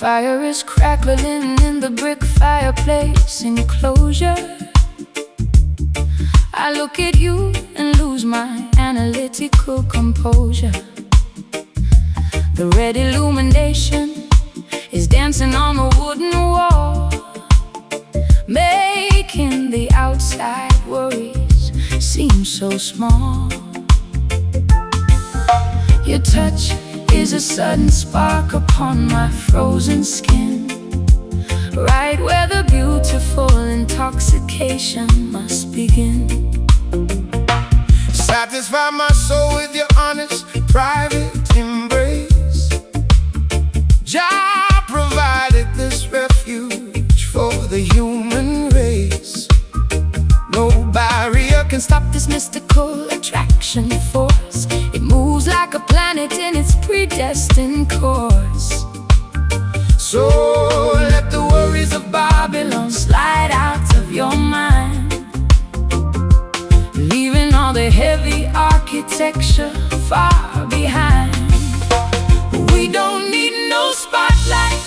Fire is crackling in the brick fireplace enclosure. I look at you and lose my analytical composure. The red illumination is dancing on the wooden wall, making the outside worries seem so small. Your touch is a sudden spark upon my frozen skin, right where the beautiful intoxication must begin. Satisfy my soul with your honest, private embrace. Jah provided this refuge for the human race. No barrier can stop This mystical attraction force. It moves like a planet in its predestined course. So let the worries of Babylon Slide out of your mind, leaving all the heavy architecture far behind. We don't need no spotlight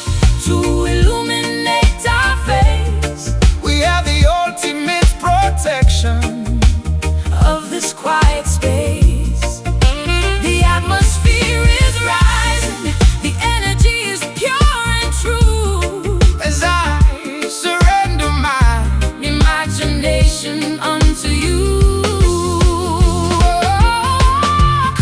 to illuminate our face. We have the ultimate protection Of this quiet space, the atmosphere is rising, the energy is pure and true. as I surrender my Imagination unto you.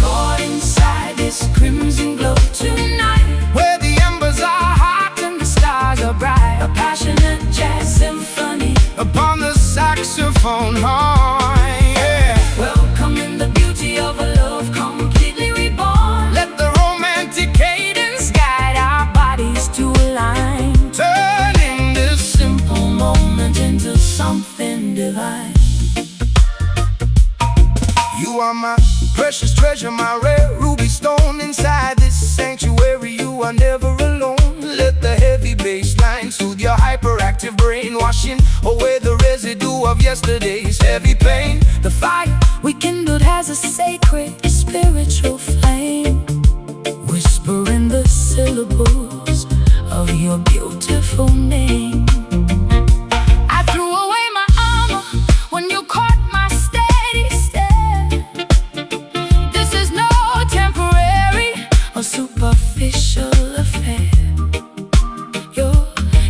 Caught inside this crimson glow tonight, where the embers are hot and the stars are bright. A passionate jazz symphony, upon the saxophone horn. Yeah. welcoming the beauty of a love completely reborn. Let the romantic cadence Guide our bodies to align, turning this simple moment into something divine. You are my precious treasure, my rare ruby stone. Inside this sanctuary, you are never alone. Let the heavy bass line soothe your hyperactive brain, washing away the residue of yesterday's heavy pain. The fire we kindled has a sacred spiritual flame, whispering the syllables of your beautiful name. I threw away my armor when you caught my steady stare. This is no temporary or superficial affair.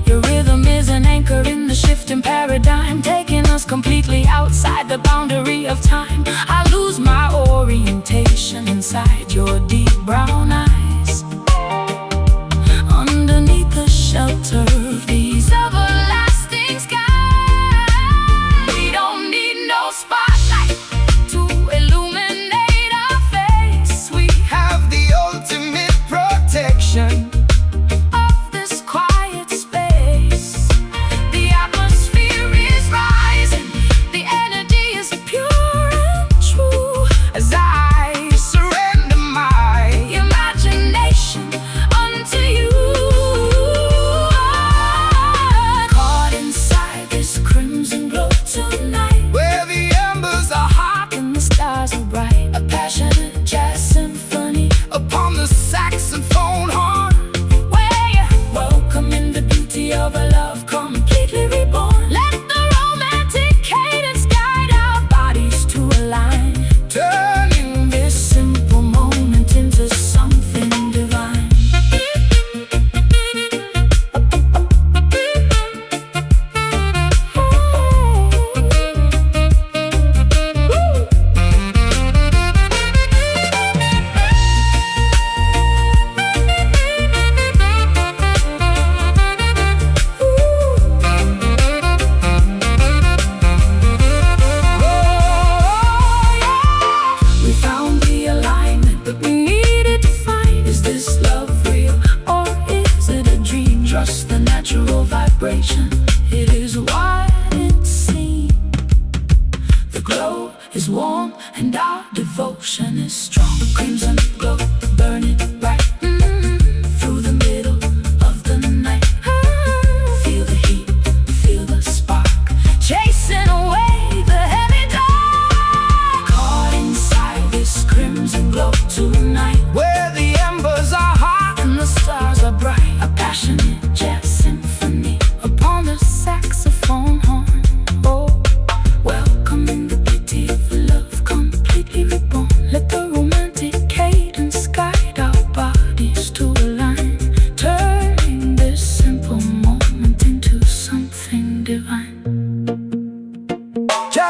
Your rhythm is an anchor in the shifting paradigm, taking us completely outside the boundary of time. I lose my orientation inside your deep brown eyes, underneath the shelter of these everlasting skies. We don't need no spotlight to illuminate our face. We Have the ultimate protection of this quiet space. The atmosphere is rising, the energy is pure and true.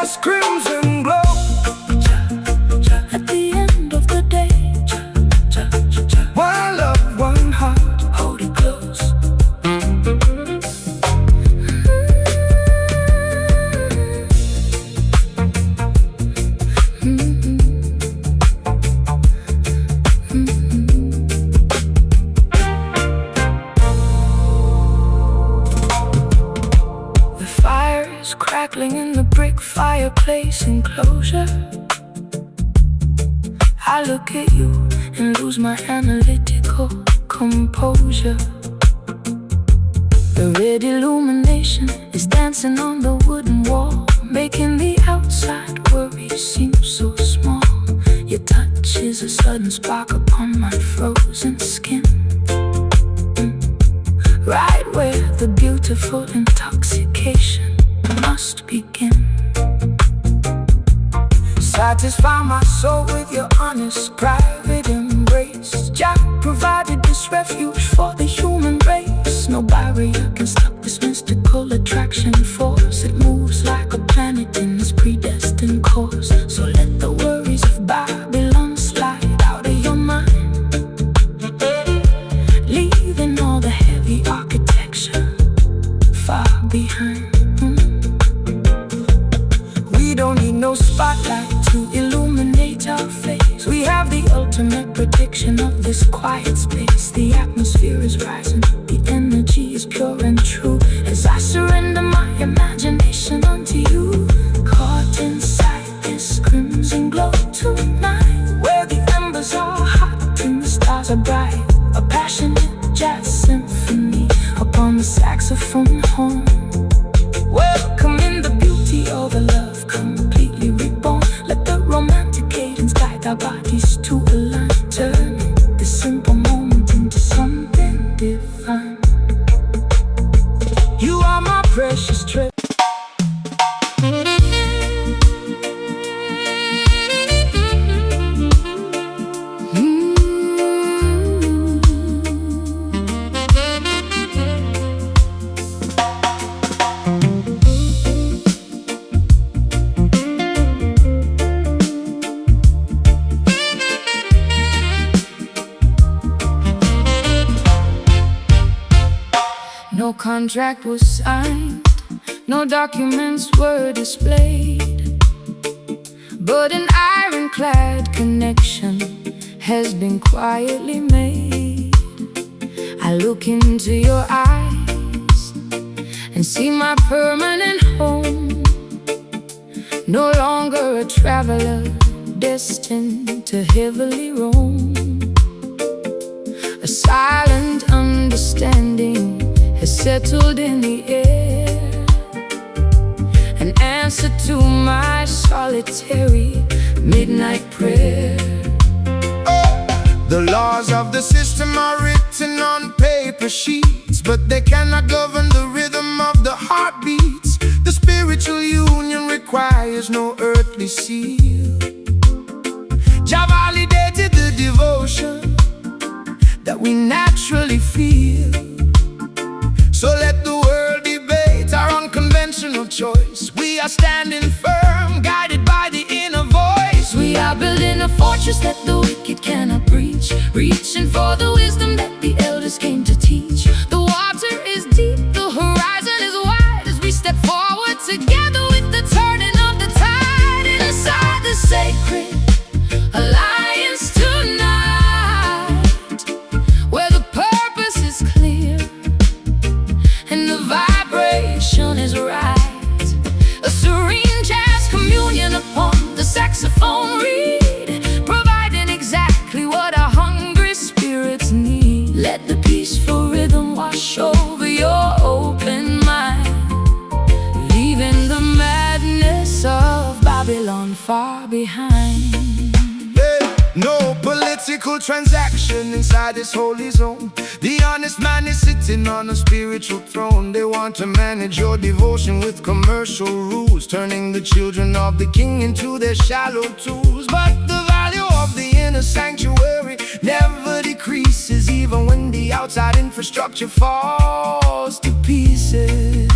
endless crimson glow. At the end of the day, One love, one heart, hold it close. The fire is crackling in the brick fireplace enclosure. I look at you and lose my analytical composure. The red illumination is dancing on the wooden wall, making the outside worries seem so small. Your touch is a sudden spark upon my frozen skin, right where the beautiful intoxication must begin. satisfy my soul with your honest, private embrace. Jah provided this refuge for the human race. No barrier can stop this mystical attraction force. It moves like a planet in its predestined course. So let the worries of Babylon slide out of your mind, leaving all the heavy architecture far behind. We don't need no spotlight to illuminate our face. We have the ultimate protection of this quiet space. The atmosphere is rising, the energy is pure and true, as I surrender my imagination unto you. Caught inside this crimson glow tonight, where the embers are hot and the stars are bright. A passionate jazz symphony upon the saxophone horn, welcoming the beauty of a love completely reborn. Let the romantic cadence guide our bodies to align, turning this simple moment into something divine. You are my precious treasure. No contract was signed, no documents were displayed, but an ironclad connection has been quietly made. I look into your eyes and see my permanent home, no longer a traveler destined to heavily roam. A silent understanding has settled in the air, an answer to my solitary midnight prayer. The laws of the system are written on paper sheets, but they cannot govern the rhythm of the heartbeats. The spiritual union requires no earthly seal. Jah validated the devotion that we naturally feel. So let the world debate our unconventional choice. We are standing firm, guided by the inner voice. We are building a fortress that the wicked cannot breach, reaching for the wisdom that the elders came to teach. The water is deep, the horizon is wide, as we step forward together with the turning of the tide. Inside the sacred alliance tonight, where the purpose is clear and the vibration is right. A serene jazz communion upon the saxophone reed, providing exactly what our hungry spirits need. Let the peaceful rhythm wash over your open mind, leaving the madness of Babylon far behind. No political transaction inside this holy zone. The honest man is sitting on a spiritual throne. They want to manage your devotion with commercial rules, turning the children of the king into their shallow tools. But the value of the inner sanctuary never decreases, even when the outside infrastructure falls to pieces.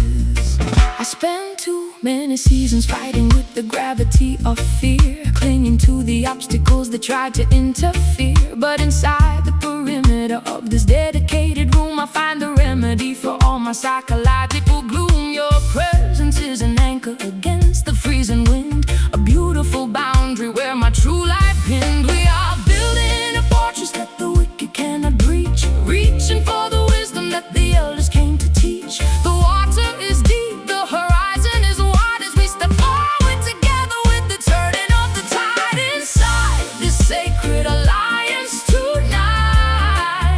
I spent too many seasons fighting with the gravity of fear, clinging to the obstacles that tried to interfere. But inside the perimeter of this dedicated room, I find the remedy for all my psychological gloom. Your presence is an anchor against the freezing wind, a beautiful boundary where my true life pinned. We are building a fortress that the wicked cannot breach, reaching for the wisdom that the elders came to teach. The water is deep, the horizon is wide, as we step forward together with the turning of the tide. Inside this sacred alliance tonight,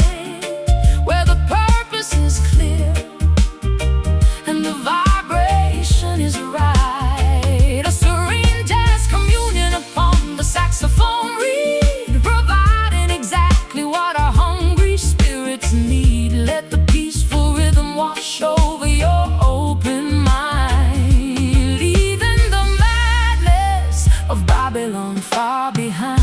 where the purpose is clear and the vibration is right, a serene jazz communion upon the saxophone reed, providing exactly what our hungry spirits need. Let the peaceful rhythm wash over your open mind, leaving the madness of Babylon far behind.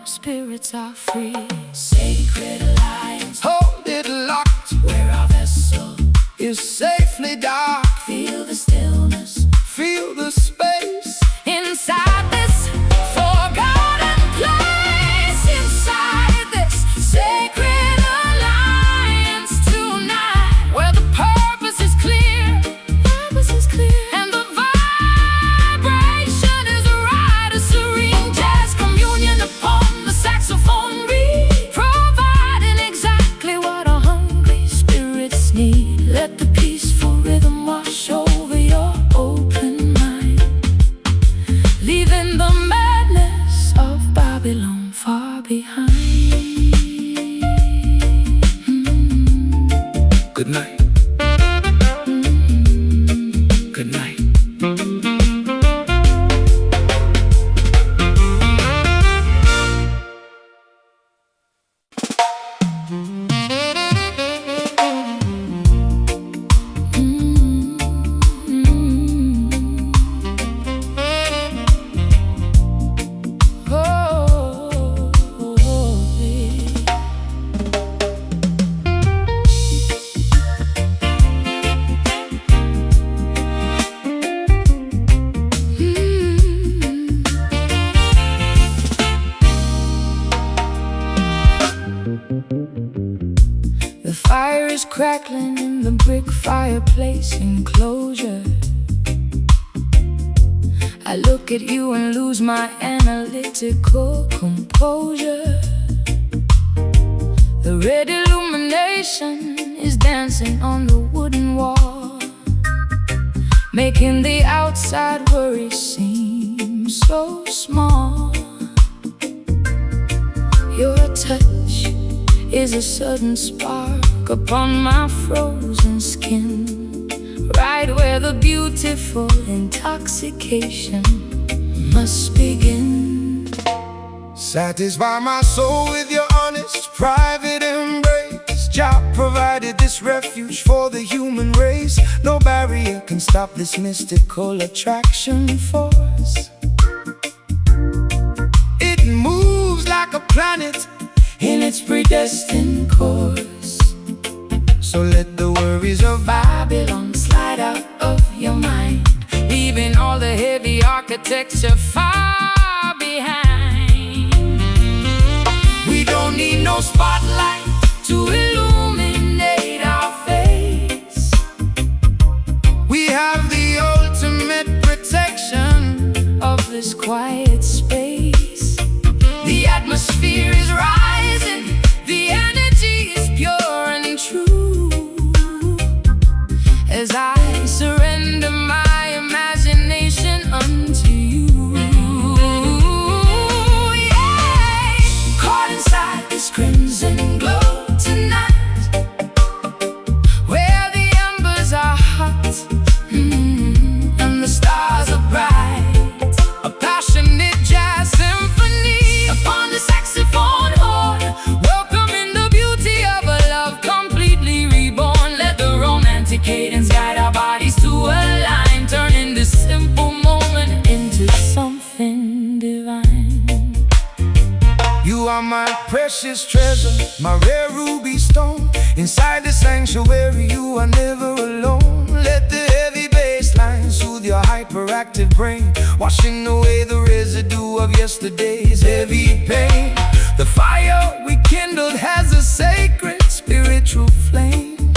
Spirits are free. Sacred alliance, hold it locked where our vessel is safely docked. Feel the stillness, Feel the space inside this forgotten place. Inside this sacred alliance tonight, where the purpose is clear, and the vibration is right, a serene jazz communion upon the saxophone reed, providing exactly what our hungry spirits need. Let the peaceful rhythm wash over your open mind, leaving the madness of Babylon far behind. Good night. Good night. The fire is crackling in the brick fireplace enclosure. I look at you and lose my analytical composure. The red illumination is dancing on the wooden wall, making the outside worry seem so small. Your touch is a sudden spark upon my frozen skin, right where the beautiful intoxication must begin. Satisfy my soul with your honest, private embrace. Jah provided this refuge for the human race. No barrier can stop this mystical attraction force. It moves like a planet in its predestined course. So let the worries of Babylon slide out of your mind, leaving all the heavy architecture far behind. We don't need no spotlight to illuminate our face. We have the ultimate protection of this quiet space. The atmosphere is rising, the energy is pure and true, as I surrender precious treasure, my rare ruby stone. Inside the sanctuary, you are never alone. Let the heavy bass line soothe your hyperactive brain, washing away the residue of yesterday's heavy pain. The fire we kindled has a sacred spiritual flame,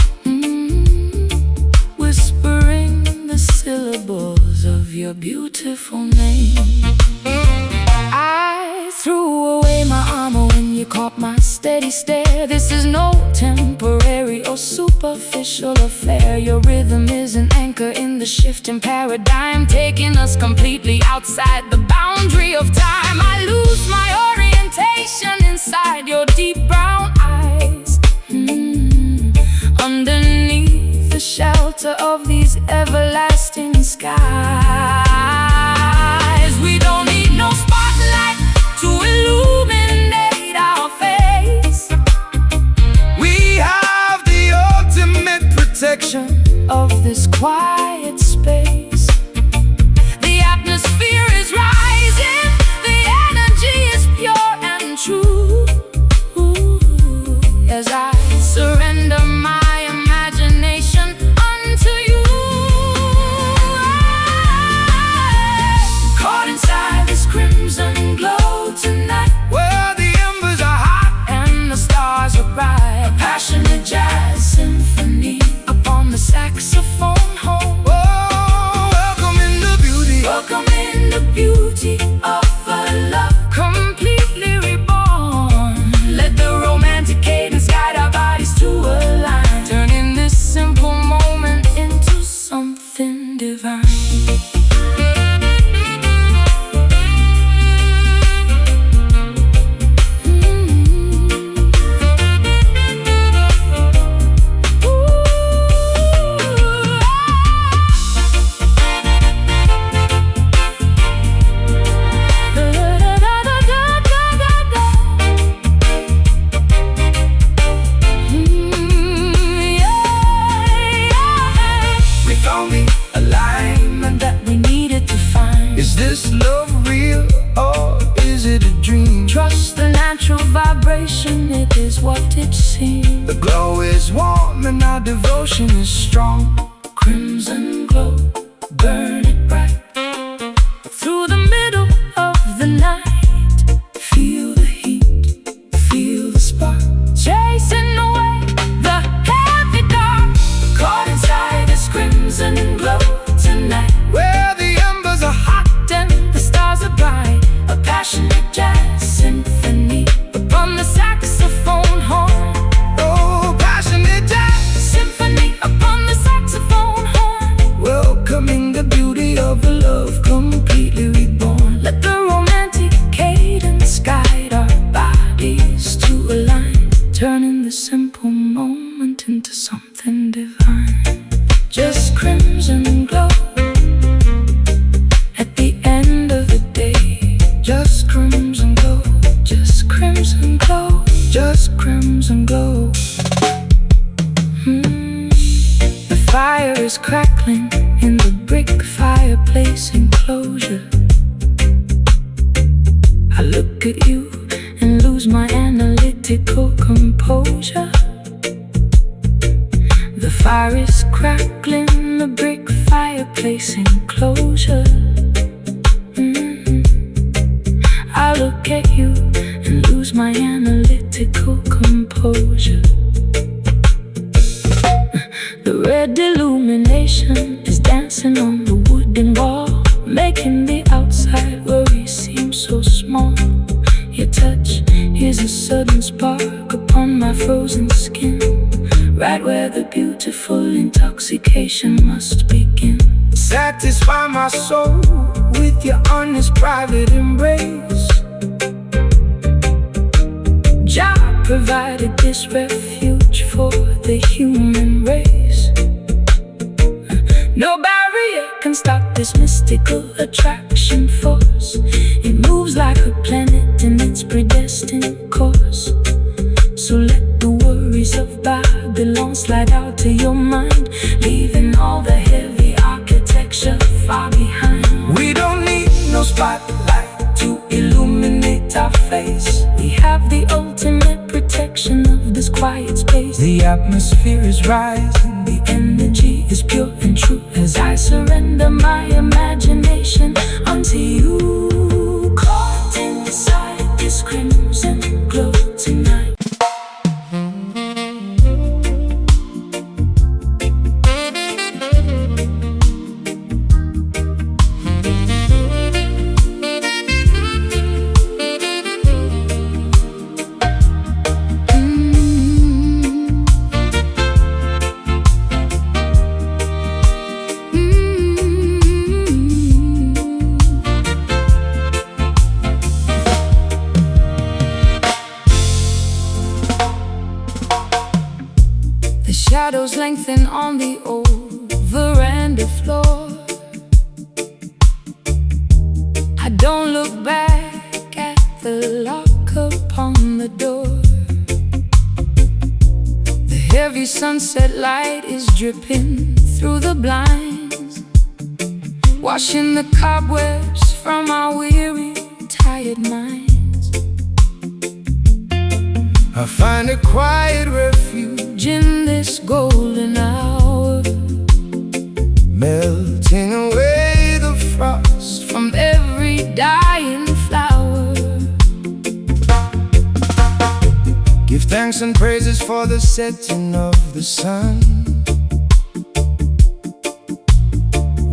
whispering the syllables of your beautiful name. I threw away my armor when you caught my steady stare. This is no temporary or superficial affair. Your rhythm is an anchor in the shifting paradigm, taking us completely outside the boundary of time. I lose my orientation inside your deep brown eyes, underneath the shelter of these everlasting skies. We don't need no spotlight to illuminate our face. We have the ultimate protection of this quiet space. The atmosphere is rising, the energy is pure and true. As I surrender my imagination unto you, caught inside this crimson glow tonight, where the embers are hot and the stars are bright. A passionate jazz symphony upon the saxophone horn. Oh, welcome in the beauty, welcome in the beauty of a love completely reborn. Let the romantic cadence guide our bodies to align, turning this simple moment into something divine. Is this love real or is it a dream? Trust the natural vibration, it is what it seems. The glow is warm and our devotion is strong. Crimson glow, burn it bright. Through the middle of the night, feel the heat, feel the spark, chasing away the heavy dark. Caught inside this crimson glow tonight, where the embers are hot and the stars are bright. A passionate jazz symphony upon the saxophone horn. Oh, passionate jazz symphony upon the saxophone horn, welcoming the beauty of a love completely reborn. Let the romantic cadence guide our bodies to align, turning the simple moment into something divine. Just crimson glow at the end of the day. Just crimson glow, just crimson glow, just crimson glow. The fire is crackling in the brick fireplace enclosure. I look at you and lose my analytical composure. The fire is crackling in the brick fireplace enclosure. I look at you and lose my analytical composure. The red illumination is dancing on the wooden wall, making the outside worry seem so small. Your touch is a sudden spark upon my frozen skin, right where the beautiful intoxication must begin. Satisfy my soul with your honest private embrace. Jah provided this refuge for the human race. No barrier can stop this mystical attraction force. It moves like a planet in its predestined course. So let the worries of Babylon slide out to your mind, leaving all the heavy architecture far behind. We don't need no spotlight to illuminate our face. We have the ultimate quiet space. The atmosphere is rising, the energy is pure and true as I surrender my imagination unto you. Caught inside this crimson glow tonight. The shadows lengthen on the old veranda floor. I don't look back at the lock upon the door. The heavy sunset light is dripping through the blinds, washing the cobwebs from our weary, tired minds. I find a quiet refuge In this golden hour, melting away the frost from every dying flower. Give thanks and praises for the setting of the sun,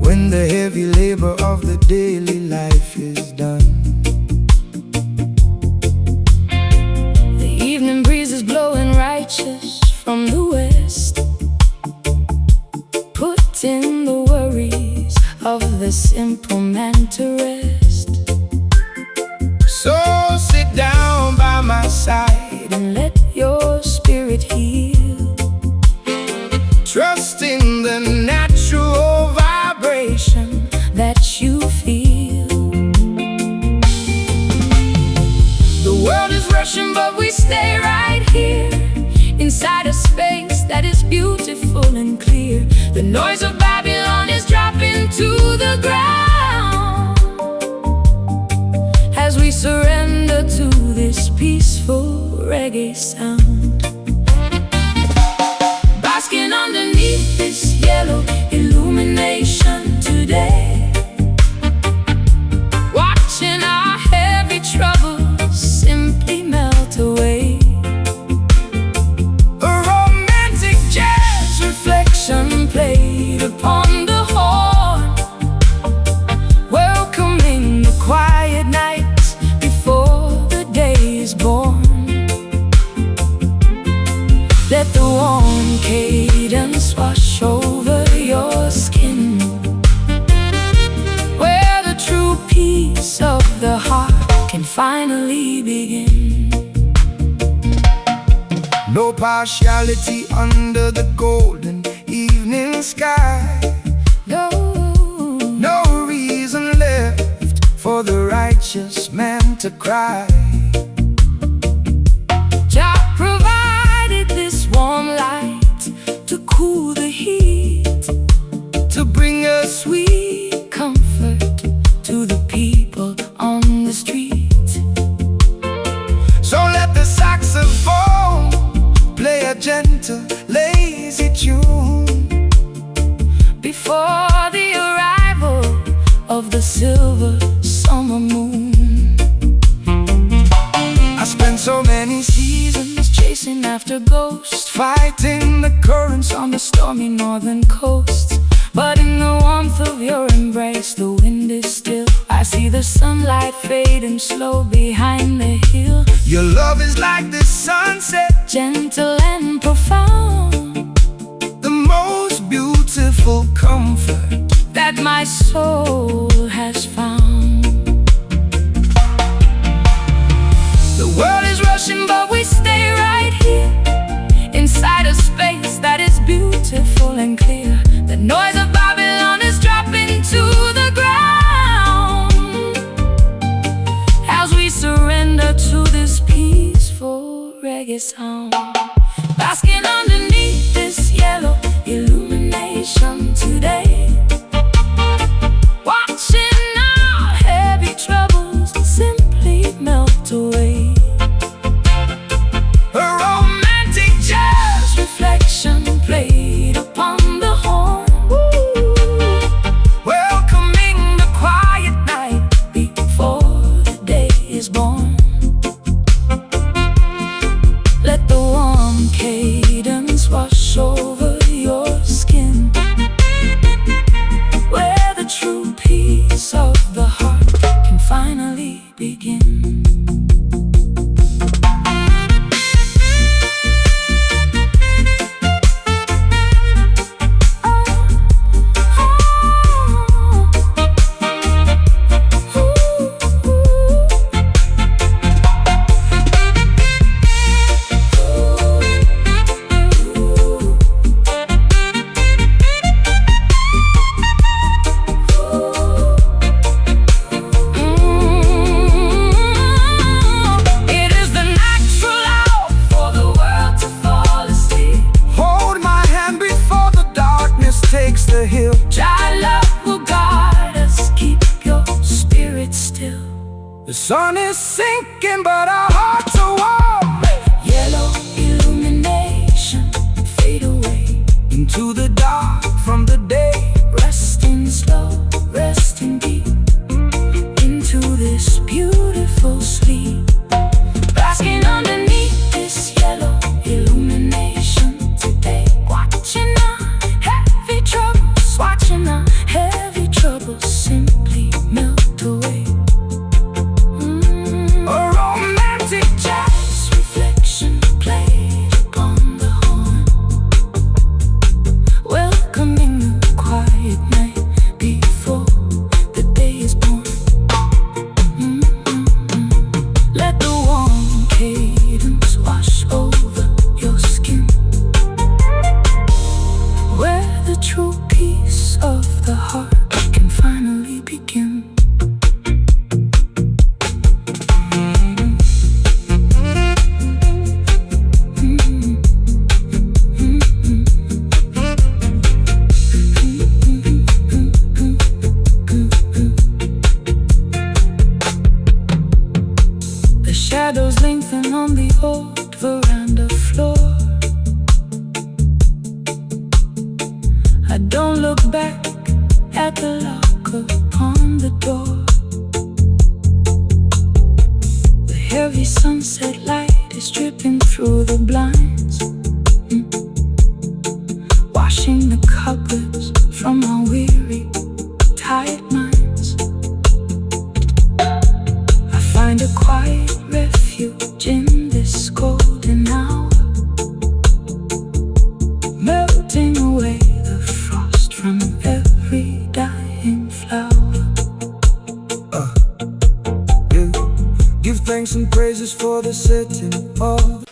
when the heavy labor of the daily life is done. The evening breeze is blowing righteous from the west, putting the worries of the simple man to rest. So sit down by my side And let your spirit heal, trust in the natural vibration that you feel. The world is rushing, but we stay right here, inside a space that is beautiful and clear. The noise of Babylon is dropping to the ground as we surrender to this peaceful reggae sound. Basking underneath this yellow illumination today, watching our heavy troubles simply melt away. Played upon the horn, welcoming the quiet night before the day is born. Let the warm cadence wash over your skin, where the true peace of the heart can finally begin. No partiality under the golden evening sky. No reason left for the righteous man to cry. Jah provided this warm light to cool the heat, to bring us sweet comfort to the people on the street. So let the saxophone play a gentle, lazy tune before the arrival of the silver summer moon. I spent so many seasons chasing after ghosts, fighting the currents on the stormy northern coast. But in the warmth of your embrace, the wind is still. I see the sunlight fading slow behind the hill. Your love is like the sunset, gentle and profound, the most beautiful comfort that my soul has found. The world is rushing, but we stay right here, inside a space that is beautiful and clear. The noise of Babylon is dropping to the ground as we surrender to this peaceful reggae sound. Basking underneath this yellow illumination today, watching our heavy troubles simply melt away. A romantic peace of the heart can finally begin. The sun is sinking, but our hearts are warm. Yellow illumination fade away into the dark from the day. Resting slow, resting deep into this beautiful sleep. Basking underneath this yellow illumination today. Watching our heavy troubles, watching our heavy troubles simply melt away. Shadows lengthen on the old veranda floor. I don't look back at the lock upon the door. The heavy sunset light is dripping through the blinds, washing the cobwebs from our weary, tired minds. I find a quiet refuge in this golden hour, melting away the frost from every dying flower. Give thanks and praises for the setting of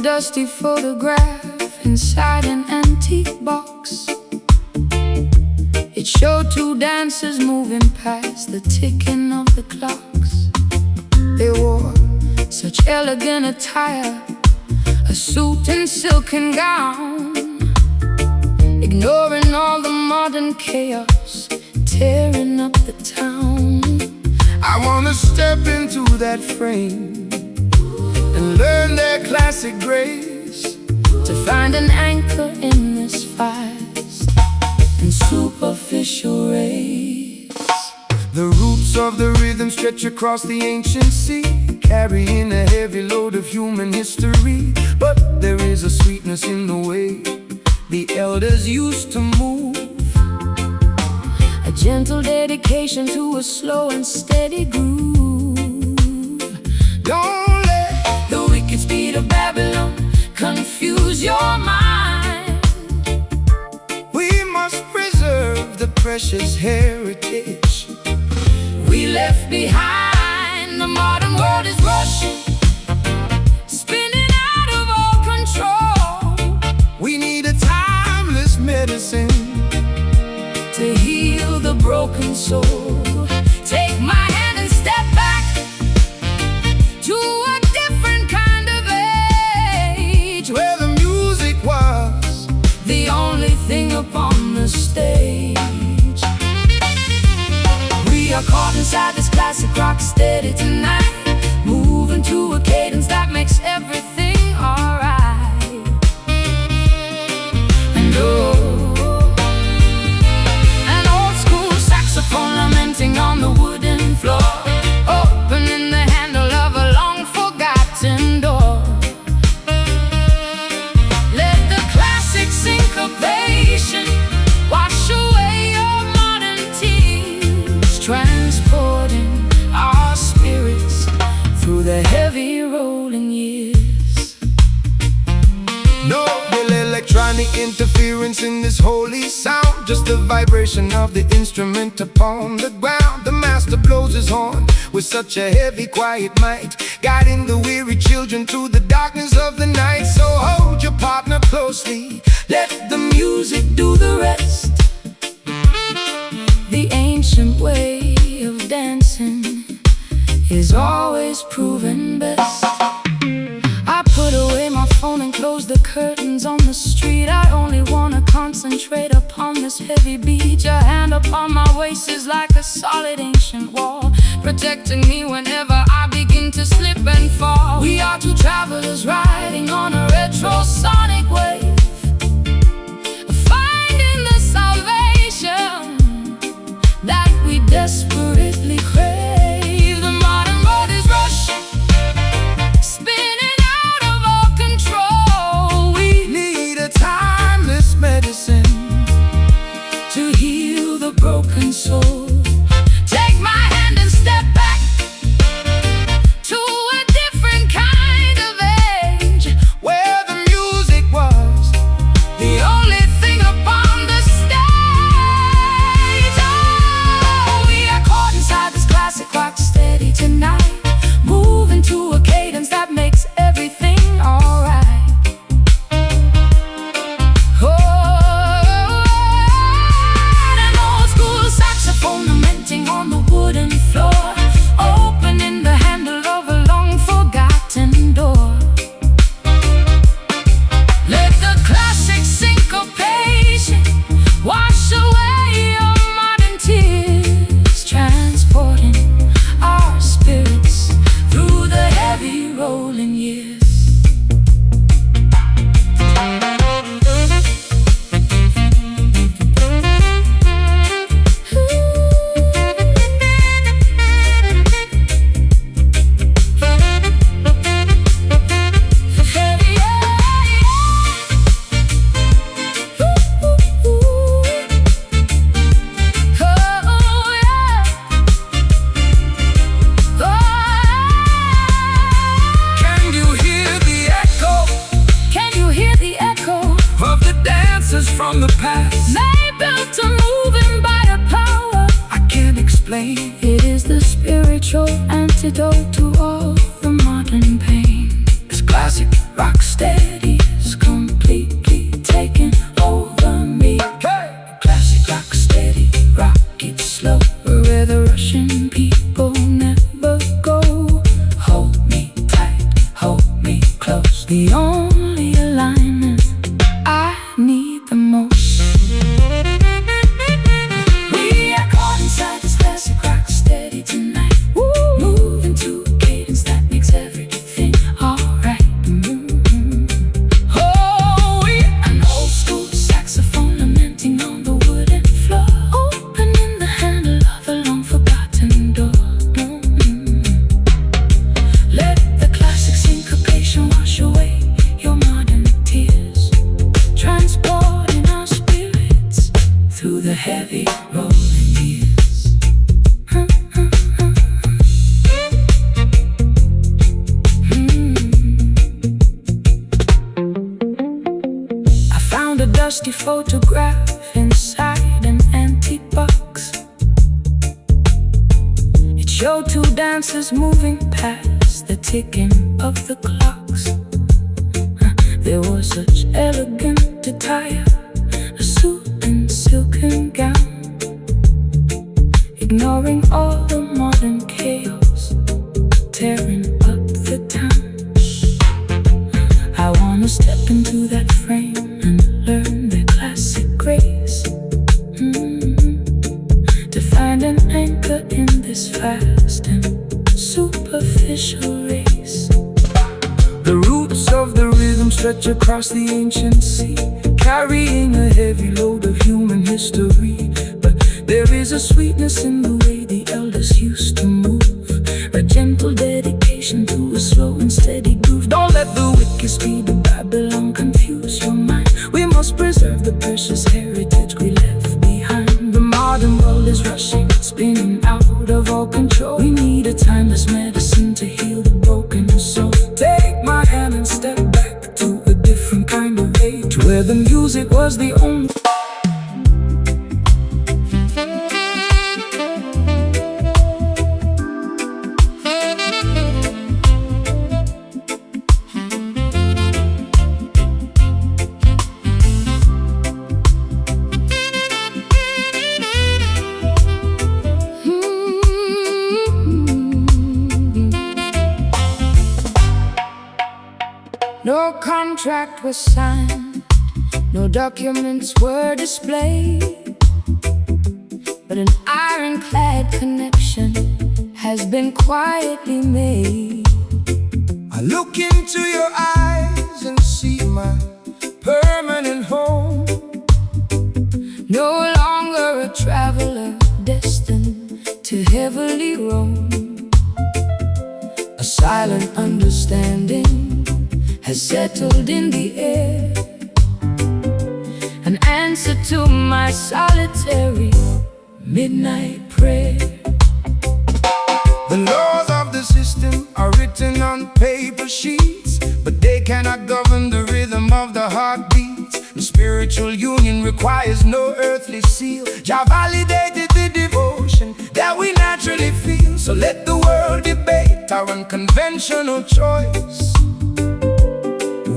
dusty photograph inside an antique box. It showed two dancers moving past the ticking of the clocks. They wore such elegant attire, a suit and silken gown, ignoring all the modern chaos, tearing up the town. I wanna step into that frame and learn their classic grace, to find an anchor in this fast and superficial race. The roots of the rhythm stretch across the ancient sea, carrying a heavy load of human history. But there is a sweetness in the way the elders used to move, a gentle dedication to a slow and steady groove. Don't let the wicked speed of Babylon confuse your mind. We must preserve the precious heritage we left behind. The modern world is rushing, spinning out of all control. We need a timeless medicine to heal the broken soul. Take my hand and step back to a different caught inside this classic rock steady tonight, moving to a cadence that makes everything alright. And oh, an old school saxophone lamenting on the wooden floor, opening the handle of a long forgotten door. Let the classic syncopation wash away your modern tears, transporting our spirits through the heavy rolling years. No electronic interference in this holy sound, just the vibration of the instrument upon the ground. The master blows his horn with such a heavy, quiet might, guiding the weary children through the darkness of the night. So hold your partner closely, let the music do the rest. The ancient way of dancing is always proven best. I put away my phone and close the curtains on the street. I only wanna concentrate upon this heavy beat. Your hand upon my waist is like a solid ancient wall, protecting me whenever I begin to slip and fall. We are two travelers riding on a retro sonic wave, finding the salvation that we desperately crave. The modern road is rushing, spinning out of all control. We Need a timeless medicine to heal the broken soul. Take my hand and step back to a different kind of age, where the music was the only thing upon the stage. Oh, we are caught inside this classic rock steady tonight, moving to a cadence that makes everything alright. Oh, an old school saxophone lamenting on the wooden floor, opening the handle of a long forgotten door. Let the classic syncopation wash away your modern tears, transporting our spirits through the heavy rolling years. Can you hear the echo Can you hear the echo? of the dances from the past? They built a moving by a power. I can't explain. It is the spiritual antidote to all the modern pain. This classic Rock steady is completely taking over me. hey, Classic rock steady, rock it slow, where the Russian people never go. Hold me tight, hold me close, the only alignment I need the most. We are caught inside this classic rock steady tonight, moving to a cadence that makes everything alright. Oh, we an old school saxophone lamenting on the wooden floor, opening the handle of a long forgotten door. Let the classic syncopation wash away your modern tears, transporting our spirits through the heavy rolling years. I found a dusty photograph inside an antique box. It showed two dancers moving past the ticking of the clocks. There was such elegant attire, a suit and silken gown, ignoring all the modern chaos, tearing up the town. I wanna step into that frame and learn the classic grace, to find an anchor in the stretch across the ancient sea, carrying a heavy load of human history. But there is a sweetness in the way the elders used to move, a gentle dedication to a slow and steady groove. Don't let the wicked speed of Babylon confuse your mind. We must preserve the precious heritage we left behind. The modern world is rushing, spinning out of all control. We need a timeless medicine to heal the broken soul. Take my hand and step back to a different kind of age, where the music was the only. No contract was signed, no documents were displayed, but an ironclad connection has been quietly made. I look into your eyes and see my permanent home. No longer a traveler destined to heavily roam. A silent understanding has settled in the air, an answer to my solitary midnight prayer. The laws of the system are written on paper sheets, but they cannot govern the rhythm of the heartbeats. The spiritual union requires no earthly seal. Jah validated the devotion that we naturally feel. So let the world debate our unconventional choice.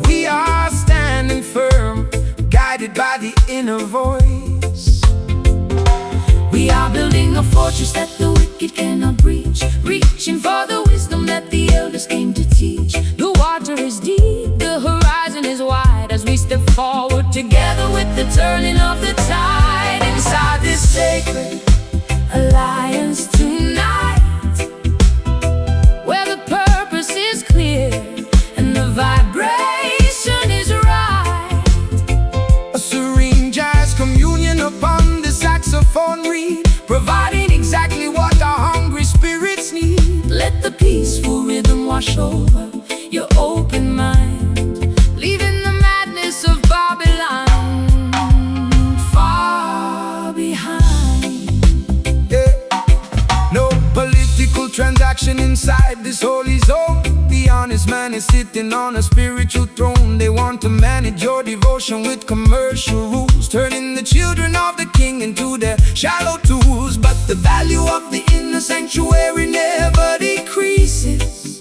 We are standing firm, guided by the inner voice. We are building a fortress that the wicked cannot breach, reaching for the wisdom that the elders came to teach. The water is deep, the horizon is wide, as we step forward together with the turning of the tide. Inside this sacred alliance tonight, where the purpose is clear and the vibration is right. A serene jazz communion upon the saxophone reed, providing exactly what our hungry spirits need. Let the peaceful rhythm wash over your open mind, leaving the madness of Babylon far behind. Yeah. No political transaction inside this holy zone. The honest man is sitting on a spiritual throne. They want to manage your devotion with commercial rules, turning the children of the king into their shallow tools. But the value of the inner sanctuary never decreases,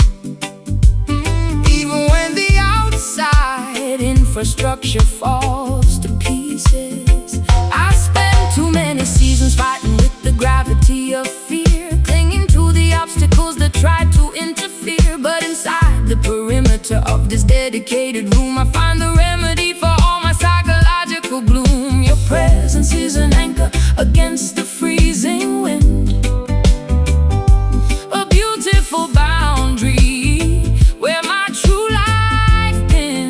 even when the outside infrastructure falls to pieces. I spent too many seasons fighting with the gravity of fear, clinging to the obstacles that tried to interfere. But inside the perimeter of this dedicated room, I find the remedy for all my psychological gloom. Your presence is an anchor against the freezing wind, a beautiful boundary where my true life been.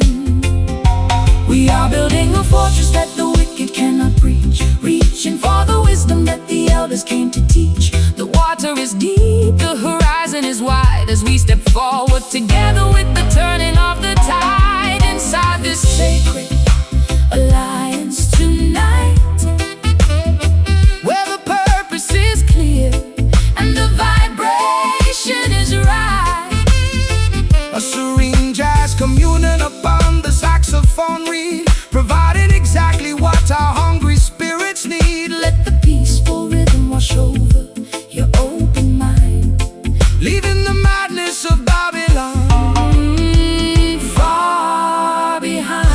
We are building a fortress that the wicked cannot breach, reaching for the wisdom that the elders came to teach. The water is deep, the horizon is wide, as we step forward together with the turning of the tide. Inside this sacred alliance tonight, where the purpose is clear and the vibration is right. A serene jazz communion upon the saxophone reed, providing exactly what our hungry spirits need. Let the peaceful rhythm wash over your open mind, leaving the madness of Babylon far behind.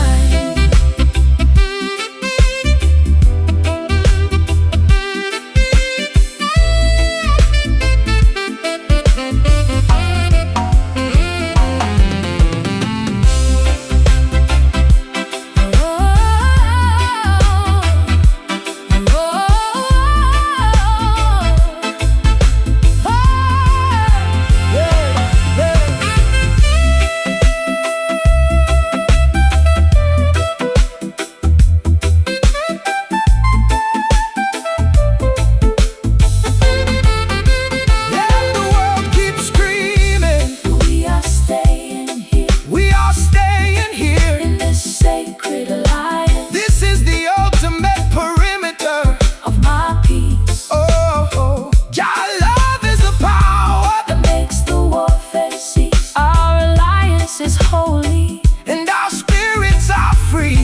voice is holy, and our spirits are free.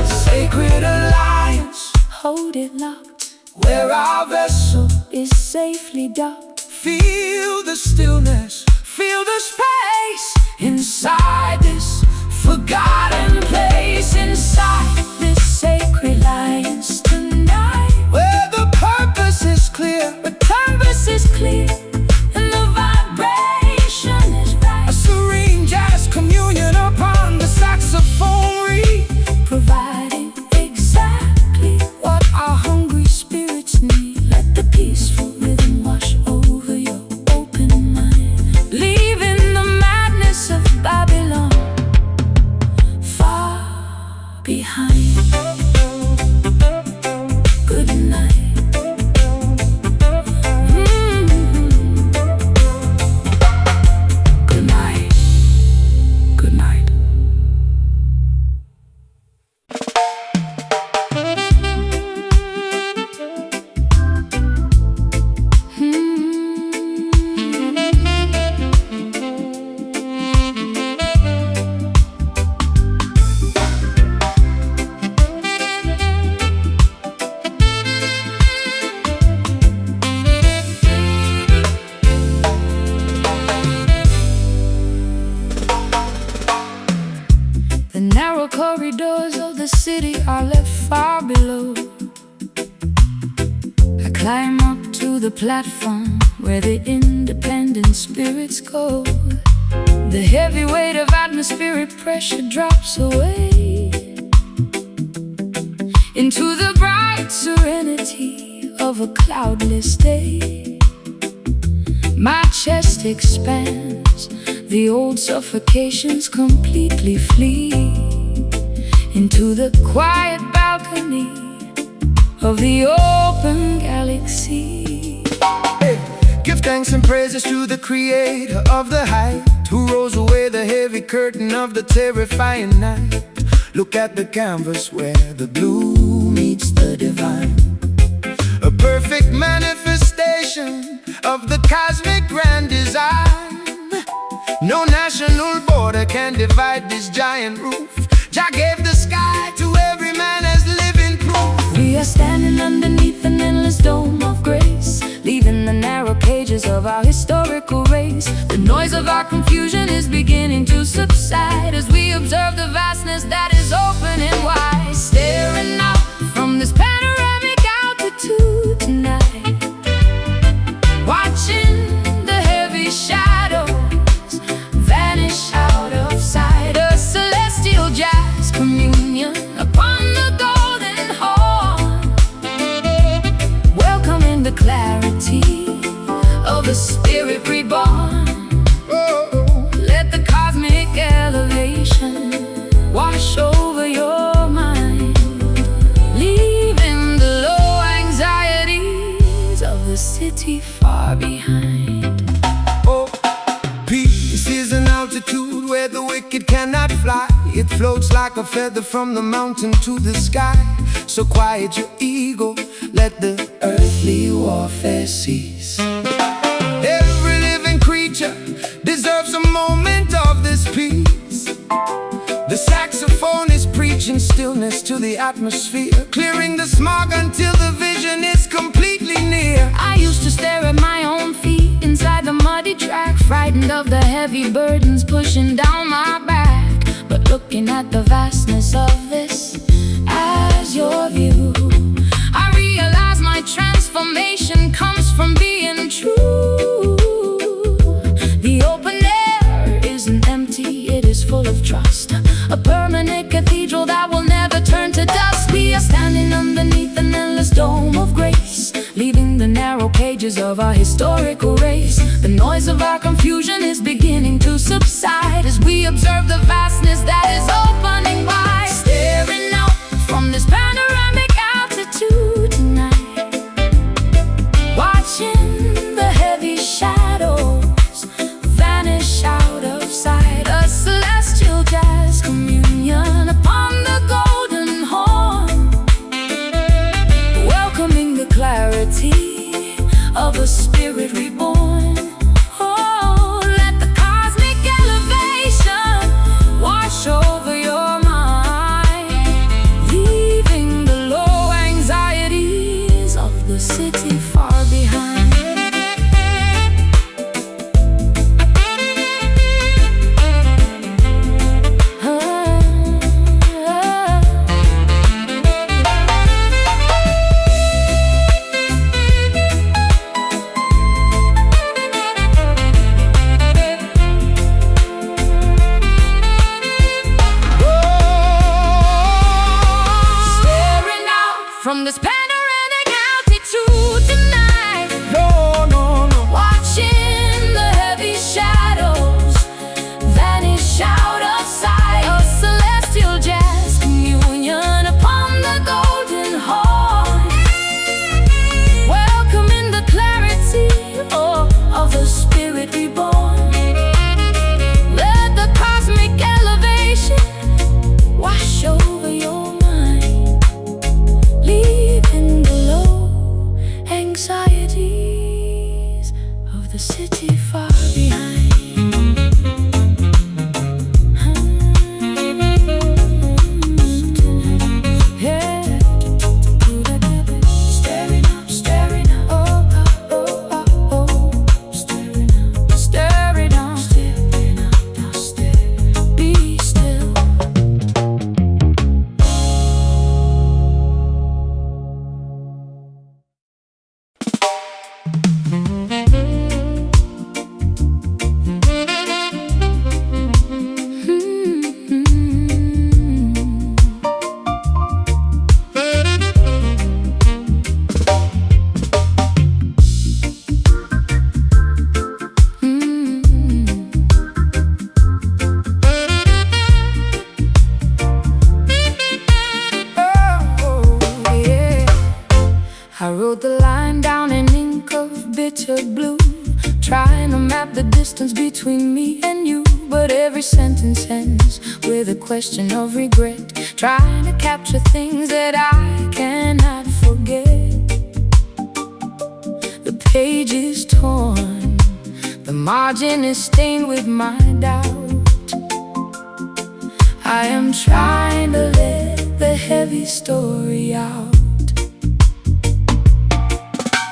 Sacred alliance, hold it locked, where our vessel is safely docked. feel the stillness, feel the space inside this forgotten place, inside This sacred alliance tonight, where the purpose is clear, the canvas is clear, and the vibration is a right. serene jazz communion upon the saxophone reed, Providing exactly what our hungry spirits need. Let the peaceful rhythm wash over your open mind, leaving the madness of Babylon far behind. Good night. Good night. Good night. The narrow corridors of the city are left far below. I climb up to the platform where the independent spirits go. The heavy weight of atmospheric pressure drops away into the bright serenity of a cloudless day. My chest expands, the old suffocations completely flee into the quiet balcony of the open galaxy. hey, give thanks and praises to the creator of the height, who rolls away the heavy curtain of the terrifying night. Look at the canvas where the blue meets the divine, a perfect manifestation of the cosmic grand design. No national border can divide this giant roof. Jah gave the sky to every man as living proof. We are standing underneath an endless dome of grace, leaving the narrow cages of our historical race. The noise of our confusion is beginning to subside as we observe the vastness that is opening wide. Staring out from this panoramic altitude tonight, watching the heavy shadows vanish out of sight. A celestial jazz communion upon the golden horn, welcoming the clarity of a spirit reborn. Let the cosmic elevation wash over your mind, leaving the low anxieties of the city far behind. Oh, peace is an altitude where the wicked cannot fly. It floats like a feather from the mountain to the sky. So quiet your ego, let the earthly warfare cease. Every living creature deserves a moment of this peace. The saxophone is preaching stillness to the atmosphere, clearing the smog until the vision is completely near. I used to stare at my own feet inside the muddy track, frightened of the heavy burdens pushing down my back. But looking at the vastness of this as your view, I realize my transformation comes from being true. The open air isn't empty, it is full of trust, a permanent cathedral that will never turn to dust. We are standing underneath an endless dome of grace, leaving the narrow cages of our historical race. The noise of our confusion is beginning to subside as we observe the vastness that is opening wide. Staring out from this panoramic altitude tonight, watching the heavy shadows vanish out of sight. A celestial jazz communion upon the golden horn, welcoming the clarity of a spirit reborn. of the city far behind. I wrote the line down in ink of bitter blue, trying to map the distance between me and you. But every sentence ends with a question of regret, trying to capture things that I cannot forget. The page is torn, the margin is stained with my doubt. I am trying to let the heavy story out.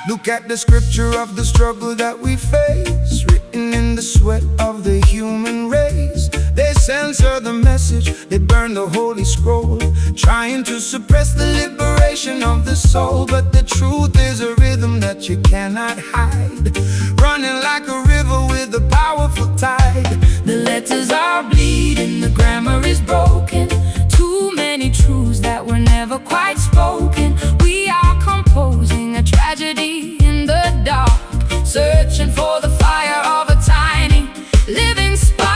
Look at the scripture of the struggle that we face, written in the sweat of the human race. They censor the message, they burn the holy scroll, trying to suppress the liberation of the soul. But the truth is a rhythm that you cannot hide, running like a river with a powerful tide. The letters are bleeding, the grammar is broken, too many truths that were never quite spoken. We are composing a tragedy in the dark, searching for the fire of a tiny living spark.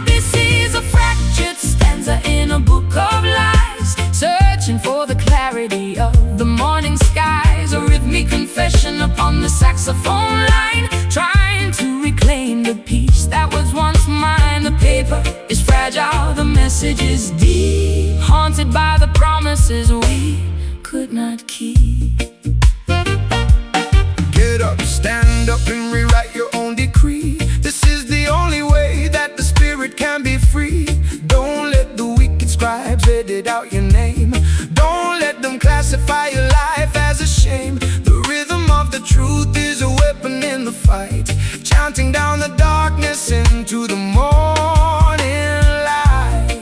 This is a fractured stanza in a book of lies, searching for the clarity of the morning skies. A rhythmic confession upon the saxophone line, trying to reclaim the peace that was once mine. The paper is fragile, the message is deep, haunted by the promises we could not keep. Get up, stand up and rewrite your own decree. This is the only way that the spirit can be free. Don't let the wicked scribes edit out your name. Don't let them classify your life as a shame. The rhythm of the truth is a weapon in the fight, chanting down the darkness into the morning light.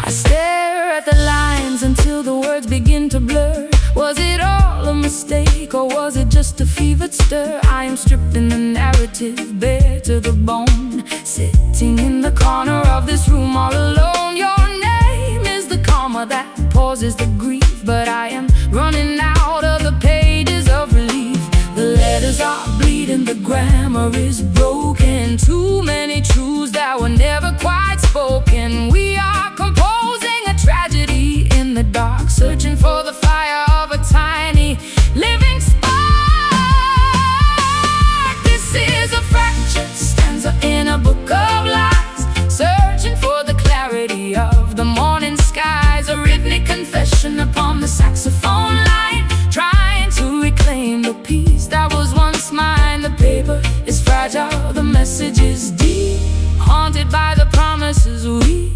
I stare at the lines until the words begin to blur. Was it all a mistake, or was it just a fevered stir? I am stripping the narrative bare to the bone, sitting in the corner of this room all alone. Your name is the comma that pauses the grief, but I am running out of the pages of relief. The letters are bleeding, the grammar is broken, too many truths that were never quite spoken. We are composing a tragedy in the dark, searching for the fire of a tiny living spark. This is a fractured stanza in a book of lies, searching for the clarity of the morning skies. A rhythmic confession upon the saxophone line, trying to reclaim the peace that was once mine. The paper is fragile, the message is deep, haunted by the promises we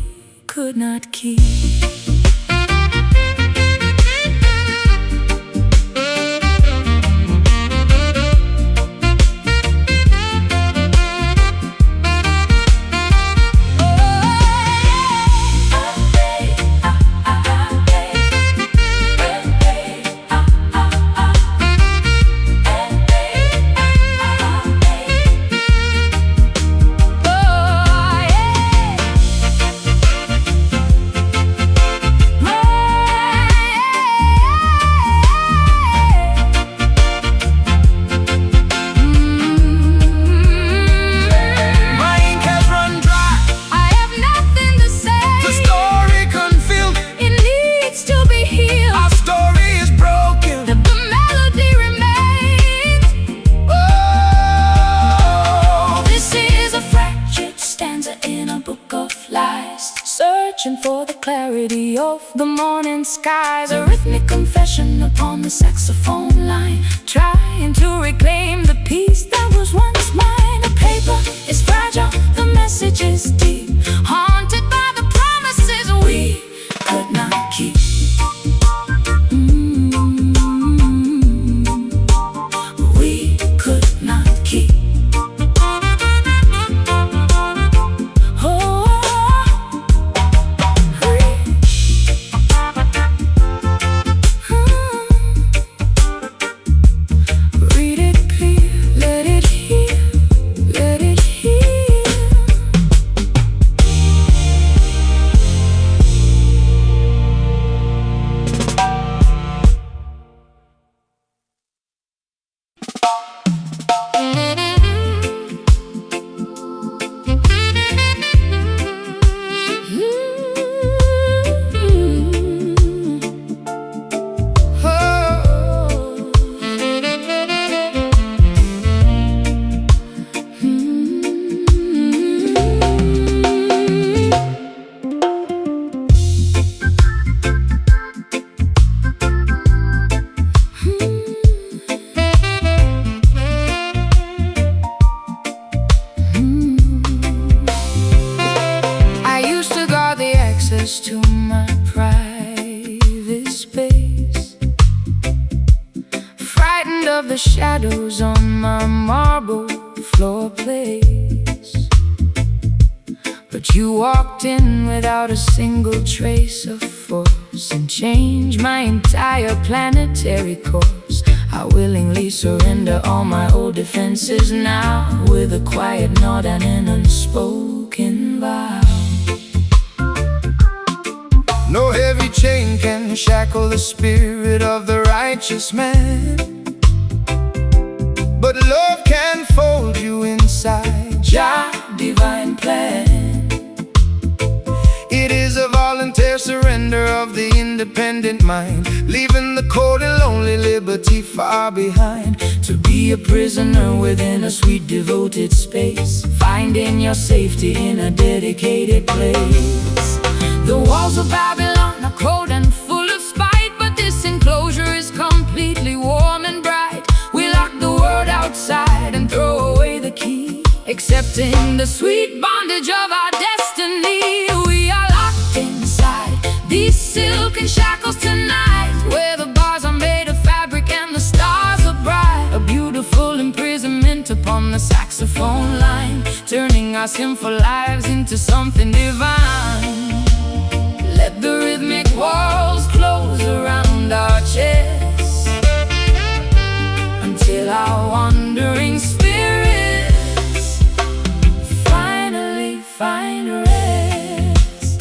could not keep. Searching for the clarity of the morning skies. A rhythmic confession upon the saxophone line, try To my private space, frightened of the shadows on my marble floor place. But you walked in without a single trace of force and changed my entire planetary course. I willingly surrender all my old defenses now, with a quiet nod and an unspoken vow. No heavy chain can shackle the spirit of the righteous man, but love can fold you inside Jah divine plan. It is a voluntary surrender of the independent mind, leaving the cold and lonely liberty far behind. To be a prisoner within a sweet devoted space, finding your safety in a dedicated place. The walls of Babylon are cold and full of spite, but this enclosure is completely warm and bright. We lock the world outside and throw away the key, accepting the sweet bondage of our destiny. We are locked inside these silken shackles tonight, where the bars are made of fabric and the stars are bright. A beautiful imprisonment upon the saxophone line, turning our sinful lives into something divine. Let the rhythmic walls close around our chests, until our wandering spirits finally find rest.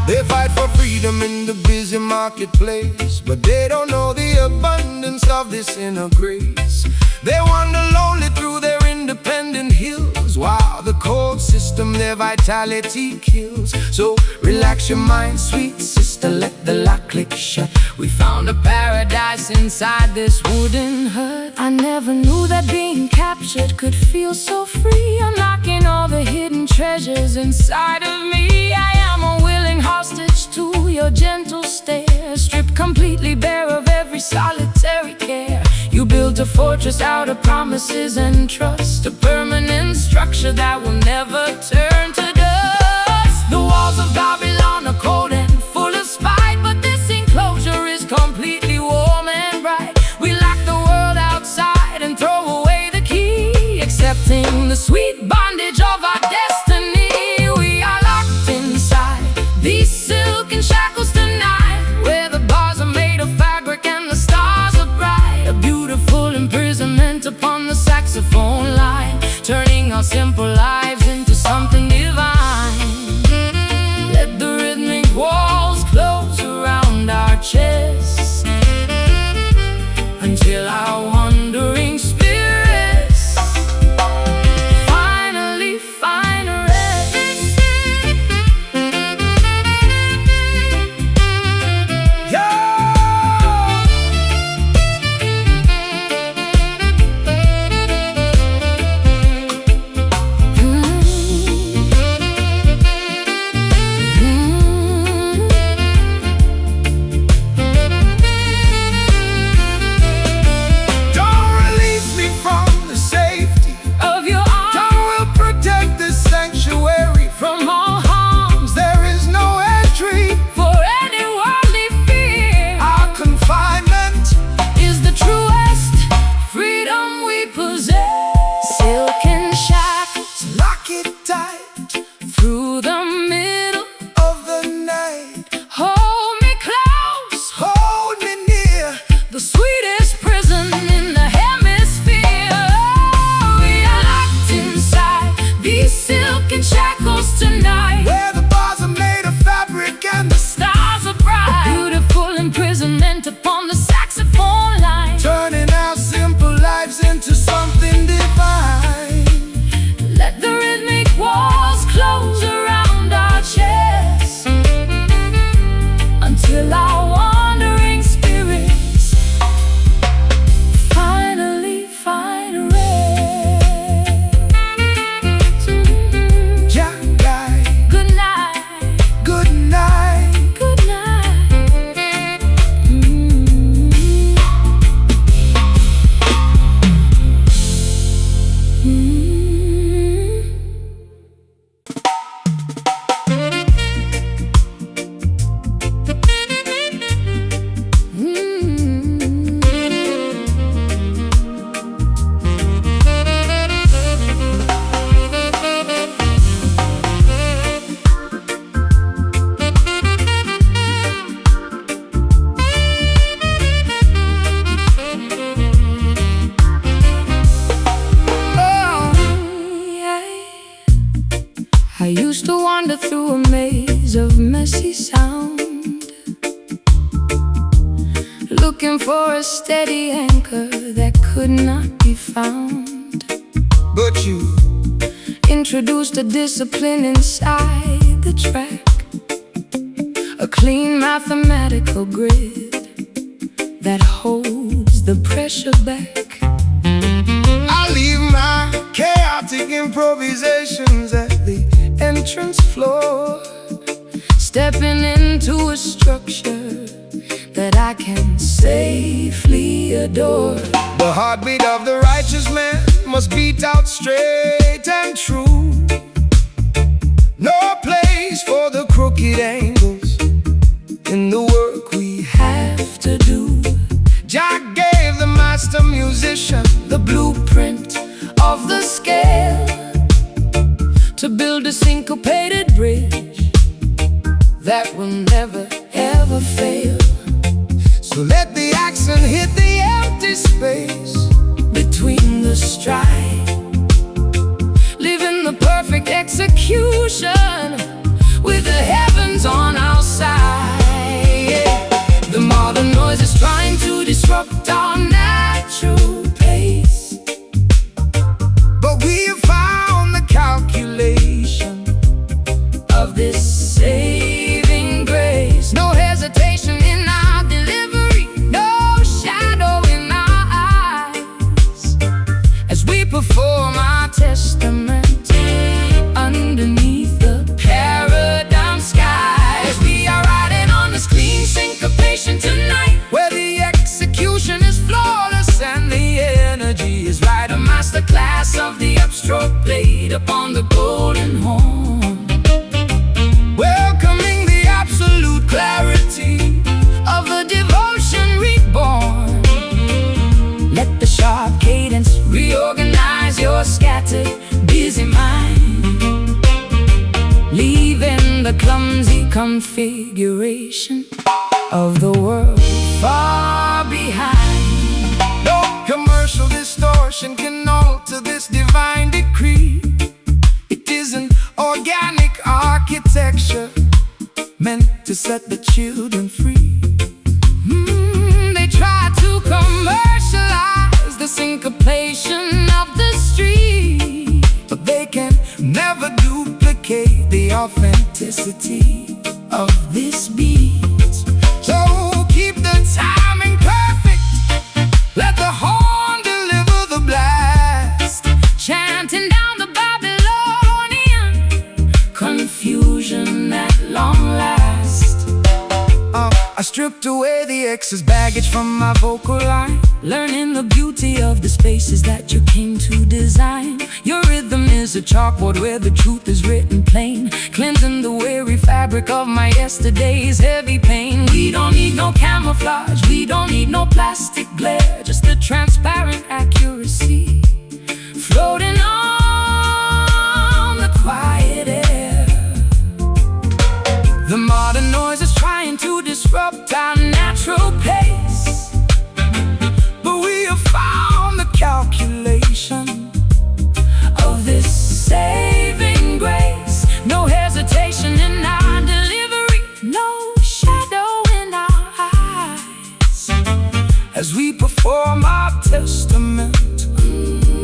They fight for freedom in the busy marketplace, but they don't know the abundance of this inner grace. They wander lonely through their independent hills, while the cold system their vitality kills. So relax your mind, sweet sister, let the lock click shut. We found a paradise inside this wooden hut. I never knew that being captured could feel so free, unlocking all the hidden treasures inside of me. I am a willing hostage to your gentle stare, stripped completely bare of every solitary care. You built a fortress out of promises and trust, a permanent structure that will never turn to dust. The walls of Babylon are cold and full of spite, but this enclosure is completely warm and bright. We lock the world outside and throw away the key, accepting the sweet bondage of our destiny. We are locked inside these silken shackles tonight, where the bars are made of fabric and the stars are bright. A beautiful imprisonment upon the saxophone line, turning our simple lives into something divine. Let the rhythmic walls close around our chests, until our wandering spirits finally find rest. wander through a maze of messy sound, looking for a steady anchor that could not be found. But you introduced a discipline inside the track, a clean mathematical grid that holds the pressure back. I leave my chaotic improvisations at the entrance floor, stepping into a structure that I can safely adore. The heartbeat of the righteous man must beat out straight and true. No place for the crooked angles in the work we Have to do. Jah gave the master musician The blueprint of the scale to build a syncopated bridge that will never ever fail. So let the accent hit the empty space Between the stride, living the perfect execution with the heavens on our side. The modern noise is trying to disrupt our natural pace, but we have found the calculation of this saving grace. No hesitation in our delivery, no shadow in our eyes, as we perform our testament underneath the paradigm skies. We are riding on this clean syncopation tonight, where the execution is flawless and the energy is right. a masterclass of the upstroke played upon the golden horn, Welcoming the absolute clarity of a devotion reborn. Let the sharp cadence reorganize your scattered, busy mind, leaving the clumsy configuration of the world far behind. No commercial distortion can alter this divine decree. It is an organic architecture meant to set the children free. They try to commercialize the syncopation of the street, But they can never duplicate the authenticity of this beat. So keep the timing perfect, let the horn deliver the blast, Chanting down the Babylonian confusion at long last. I stripped away the excess baggage from my vocal line, Learning the beauty of the spaces that you came to design. Your rhythm is a chalkboard where the truth is written plain, cleansing the weary fabric of my yesterday's heavy pain. We don't need no camouflage, we don't need no plastic glare, just a transparent accuracy floating on the quiet air. The modern noise is trying to disrupt our natural pace, but we have found the calculation of this saving grace. No hesitation in our delivery, no shadow in our eyes, as we perform our testament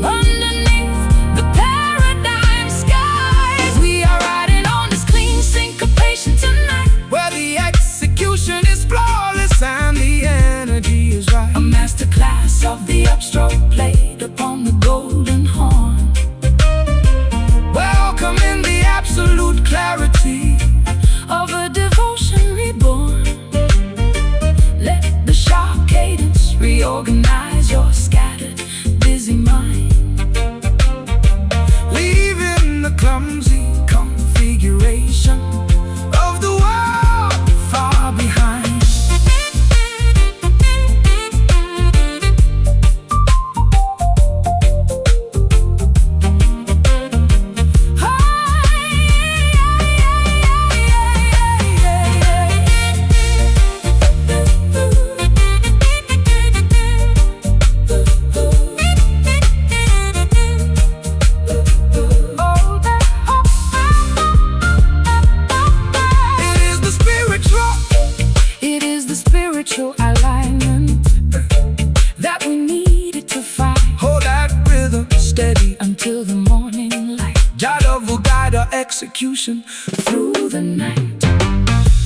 underneath the paradigm skies. We are riding on this clean syncopation tonight, where the execution is flawless and the energy is right. a masterclass of the upstroke played upon the golden horn, Welcoming the absolute clarity of a devotion reborn. Let the sharp cadence reorganize your scattered, busy mind, leaving the clumsy configuration of the world far behind. execution through the night.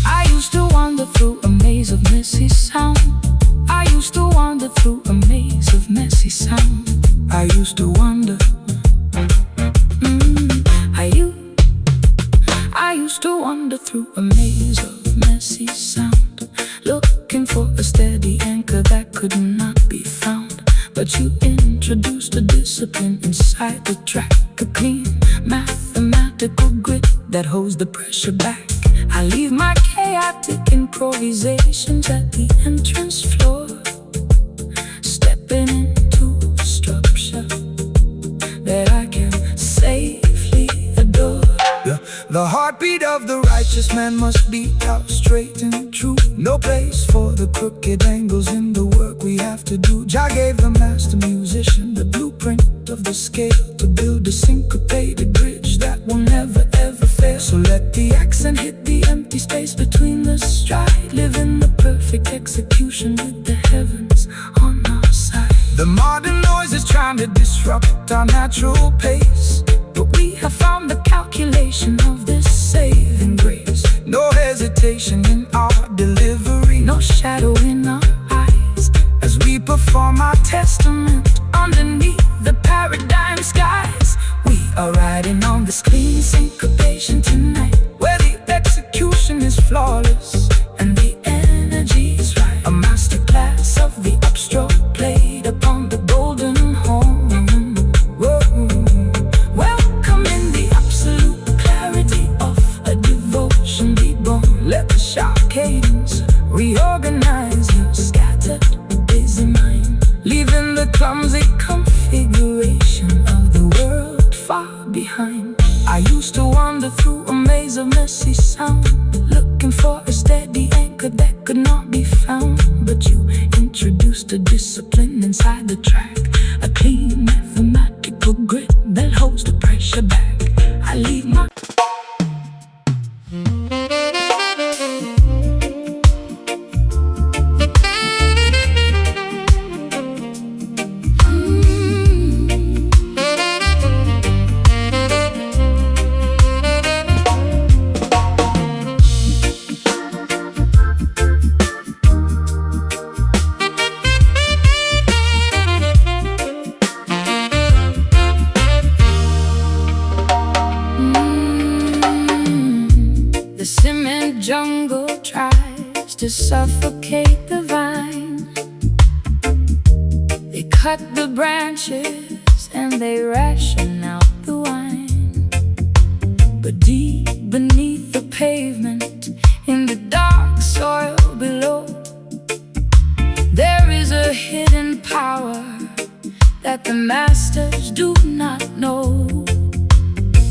I used to wander through a maze of messy sound. I used to wander through a maze of messy sound. I used to wander. I used to wander through a maze of messy sound, looking for a steady anchor that could not be found. But you introduced a discipline inside the track, a clean mathematical grit that holds the pressure back. I leave my chaotic improvisations at the entrance floor, stepping into structure that I can safely adore. The heartbeat of the righteous man must beat out straight and true. No place for the crooked angles in the work we have to do. Jah gave the master musician the blueprint of the scale to build a syncopated bridge that will never ever fail. So let the accent hit the empty space between the stride, live in the perfect execution with the heavens on our side. The modern noise is trying to disrupt our natural pace, but we have found the calculation of this saving grace. No hesitation in our delivery, no shadow in our eyes, as we perform our testament underneath the paradigm skies. We are riding on this clean syncopation tonight, where the execution is flawless and the energy is right. A masterclass of the upstroke played upon the golden horn. Welcome in the absolute clarity of a devotion reborn. Let the sharp cadence reorganize your scattered busy mind, leaving the clumsy configuration of the world far behind. I used to wander through a maze of messy sound, looking for a steady anchor that could not be found. But you introduced a discipline inside the track, a clean mathematical grit that holds the pressure back. I leave my jungle tries to suffocate the vine. They cut the branches and they ration out the wine. But deep beneath the pavement, in the dark soil below, there is a hidden power that the masters do not know.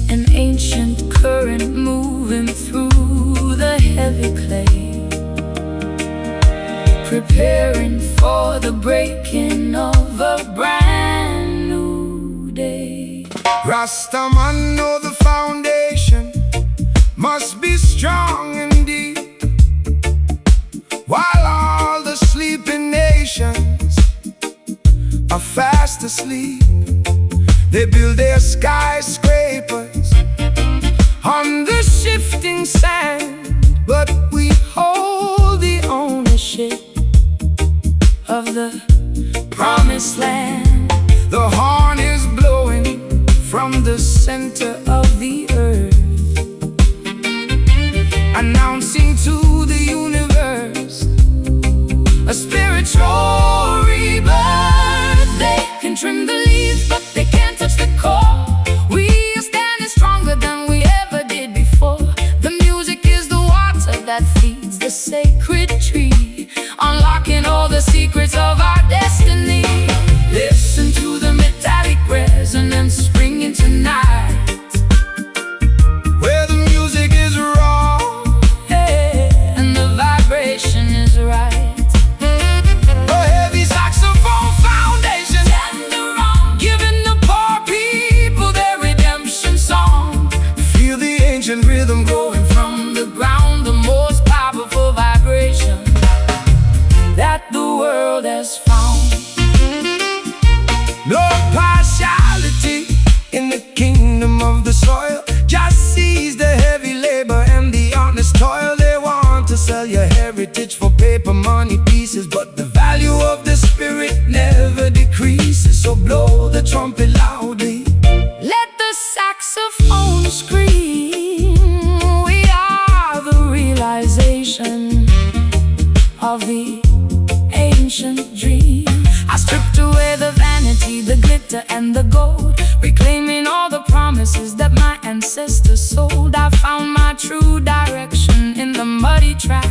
An ancient current moving through the heavy clay, preparing for the breaking of a brand new day. Rastaman know the foundation must be strong and deep, while all the sleeping nations are fast asleep. They build their skyscrapers on the shifting sand, but we hold the ownership of the promised land. The horn is blowing from the center of the earth, announcing to the universe a spiritual rebirth. They can trim the leaves, but they can't touch the core. We are standing stronger than we ever did before. The music is the water that feeds the sacred tree, unlocking all the secrets of our destiny. Listen to the metallic resonance springing tonight, where the music is raw, hey, and the vibration is right. A heavy saxophone foundation, tender on heritage for paper money pieces, but the value of the spirit never decreases. So blow the trumpet loudly, let the saxophone scream. We are the realization of the ancient dream. I stripped away the vanity, the glitter and the gold, reclaiming all the promises that my ancestors sold. I found my true direction in the muddy track.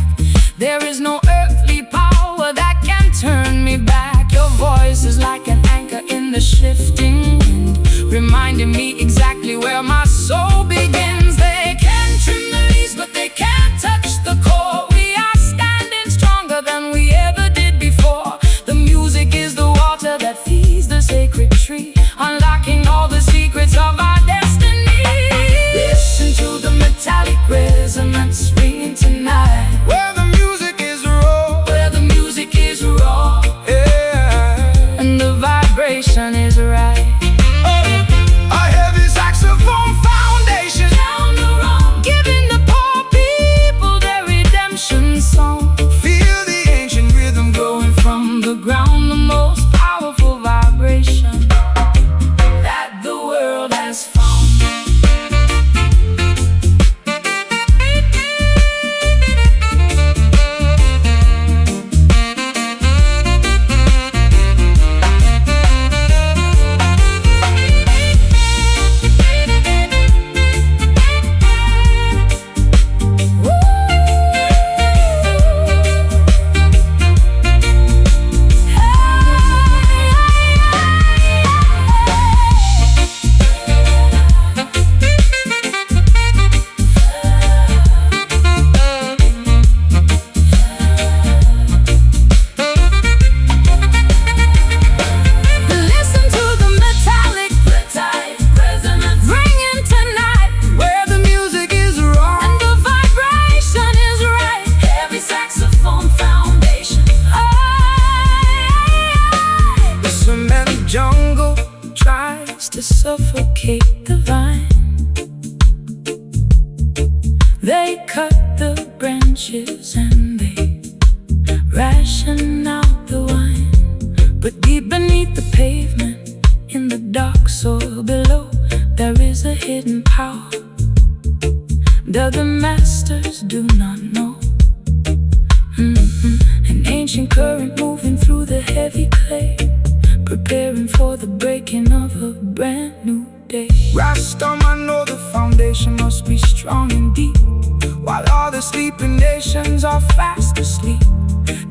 There is no earthly power that can turn me back. Your voice is like an anchor in the shifting wind, reminding me exactly where my soul begins. They can trim the leaves, but they can't touch the core. We are standing stronger than we ever did before. The music is the water that feeds the sacred tree, unlocking all the secrets of our destiny. Listen to the metallic resonance ringing tonight, where the music is raw, where the music is raw, yeah, and the vibration is right. A heavy saxophone foundation Down the road, giving the poor people their redemption song. Feel the ancient rhythm Growing from the ground, the most powerful vibration that the world has found. jungle tries to suffocate the vine. They cut the branches and they ration out the wine. But deep beneath the pavement, in the dark soil below, there is a hidden power that the masters do not know. An ancient current moving through the heavy clay, preparing for the breaking of a brand new day. Rastam, I know the foundation must be strong and deep, while all the sleeping nations are fast asleep.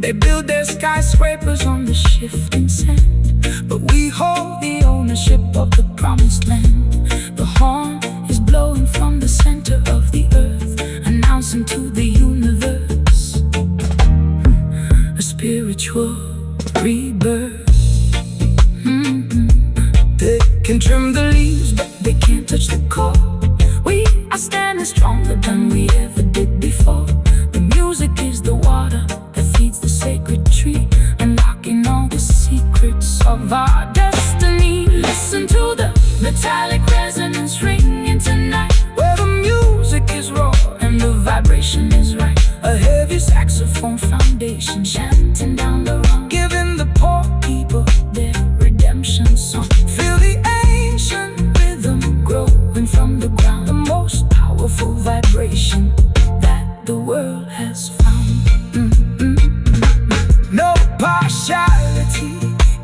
They build their skyscrapers on the shifting sand, but we hold the ownership of the promised land. The horn is blowing from the center of the earth, announcing to the universe a spiritual rebirth. They can trim the leaves, but They can't touch the core. We are standing stronger than we ever did before. The music is the water that feeds the sacred tree, unlocking all the secrets of our destiny. Listen to the metallic resonance ringing tonight, where the music is raw and the vibration is right. a heavy Saxophone foundation chanting down the road, giving the poor people their redemption song. feel the ancient Rhythm growing from the ground, the most powerful vibration that the world has found. no partiality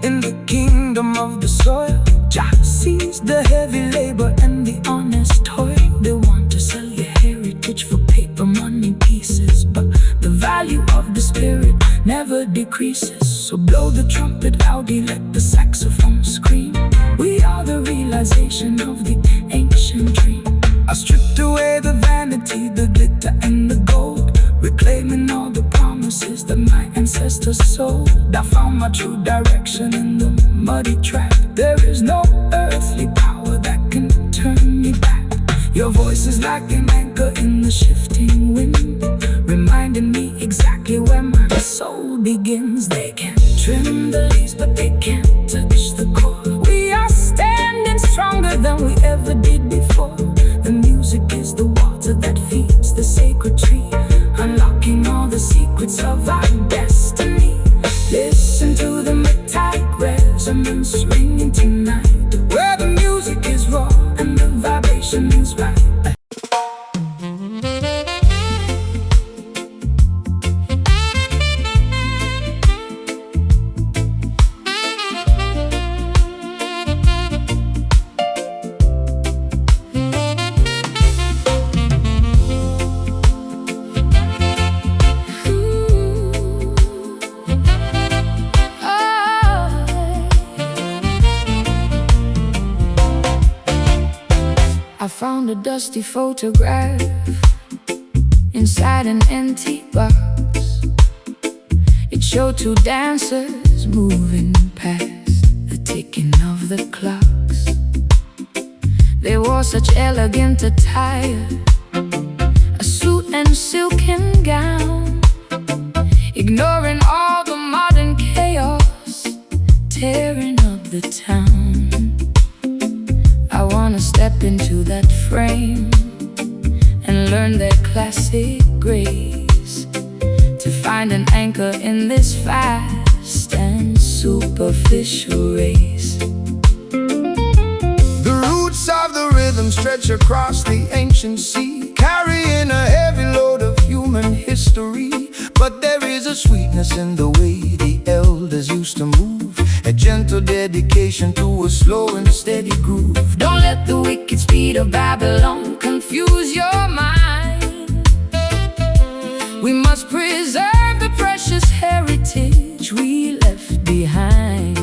in the kingdom of the soil. Jah sees the heavy labor and the honest toil. They want to sell your heritage for paper money pieces, but the value of the spirit never decreases. So blow the trumpet loudly, let the saxophone scream. We are the realization of the ancient dream. I stripped away the vanity, the glitter and the gold, reclaiming all the promises that my ancestors sold. I found my true direction in the muddy track. There is no earthly power that can turn me back. Your voice is like an anchor in the shifting wind, reminding me exactly where my soul begins. They can trim the leaves, but they can't touch the core. We are standing stronger than we ever did before. The music is the water that feeds the sacred tree, unlocking all the secrets of I found a dusty photograph inside an antique box. It showed two dancers moving past the ticking of the clocks. They wore such elegant attire, a suit and silken gown, ignoring all the modern chaos, tearing up the town. I wanna step into that frame and learn their classic grace, to find an anchor in this fast and superficial race. The roots of the rhythm stretch across the ancient sea, carrying a heavy load of human history. But there is a sweetness in the way the elders used to move, a gentle dedication to a slow and steady groove. Don't let the wicked speed of Babylon confuse your mind. We must preserve the precious heritage we left behind.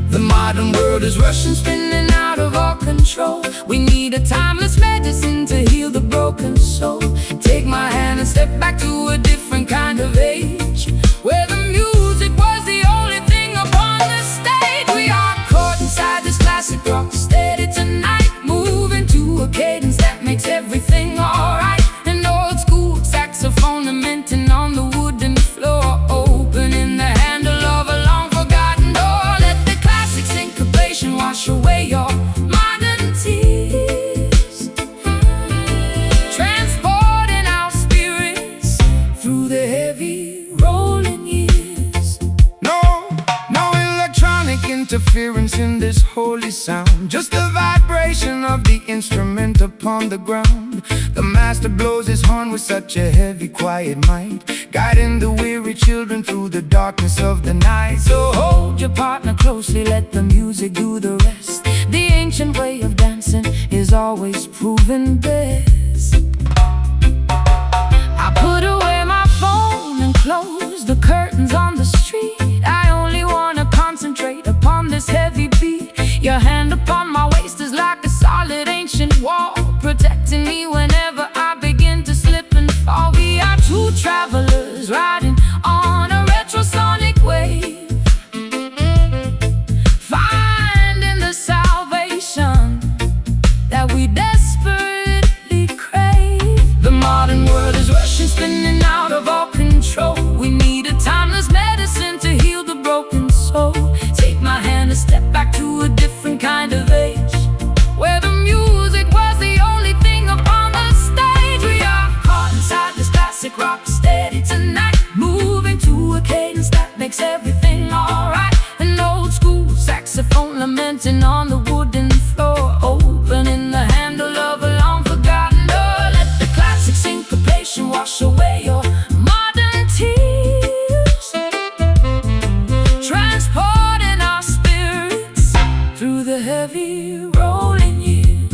The modern world is rushing, Spinning out of our control. We need a timeless medicine to heal the broken soul. Take my hand and step back to a different kind of age, where the music was the only thing upon the stage. We are caught inside this classic rock steady tonight, moving to a cadence that makes everything alright. An old school saxophone lamenting on the wooden floor, opening the handle of a long forgotten door. Let the classic syncopation wash away your modern tears, transporting our spirits through the heavy rolling years. No electronic interference in this holy sound, just the vibration of the instrument upon the ground. The master blows his horn with such a heavy, quiet might, guiding the weary children through the darkness of the night. So hold your partner closely, let the music do the rest. The ancient way of dancing is always proven best. I put away my phone and close the curtains on the street. I only wanna concentrate upon this heavy beat. Your hand upon my waist is like a solid ancient wall, protecting me whenever I begin to slip and fall. We are two travelers riding on a retrosonic wave, finding the salvation that we desperately crave. The modern world is rushing, spinning out of our control. We need a timeless medicine to heal the broken soul. Take my hand and step back to a different kind of age, where the music was the only thing upon the stage. We are caught inside this classic rock steady tonight, moving to a cadence that makes everything alright. An old school saxophone lamenting on the wooden floor, opening the handle of a long forgotten door. Let the classic syncopation wash away your modern tears, transporting our spirits through the heavy rolling years.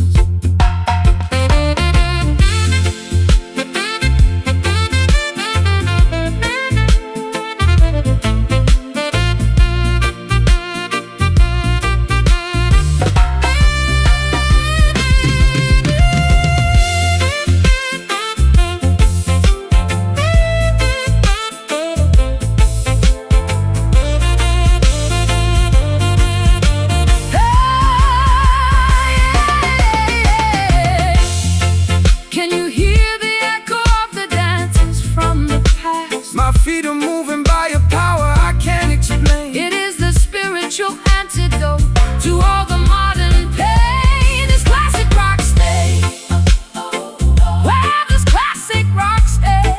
Can you hear the echo of the dances from the past? My feet are moving by a power I can't explain. It is the spiritual antidote to all the modern pain. This classic rock stay, where this classic rock stay,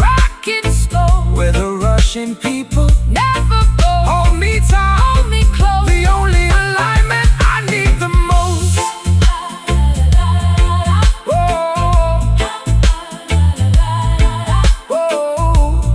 rock it slow, Where the Russian people never go. hold me tight, Hold me close. the only alignment I need the most. Whoa, whoa, whoa.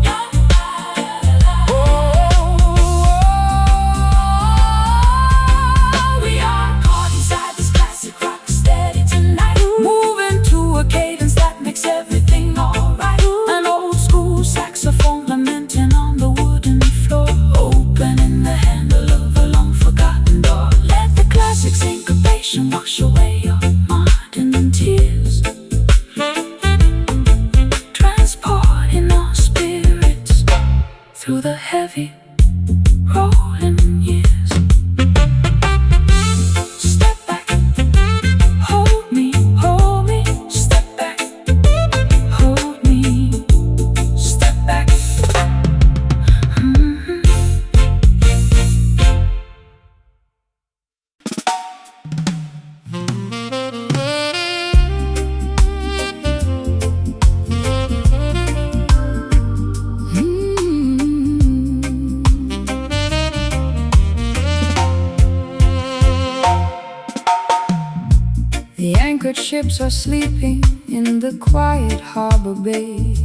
Anchored ships are sleeping in the quiet harbor bay.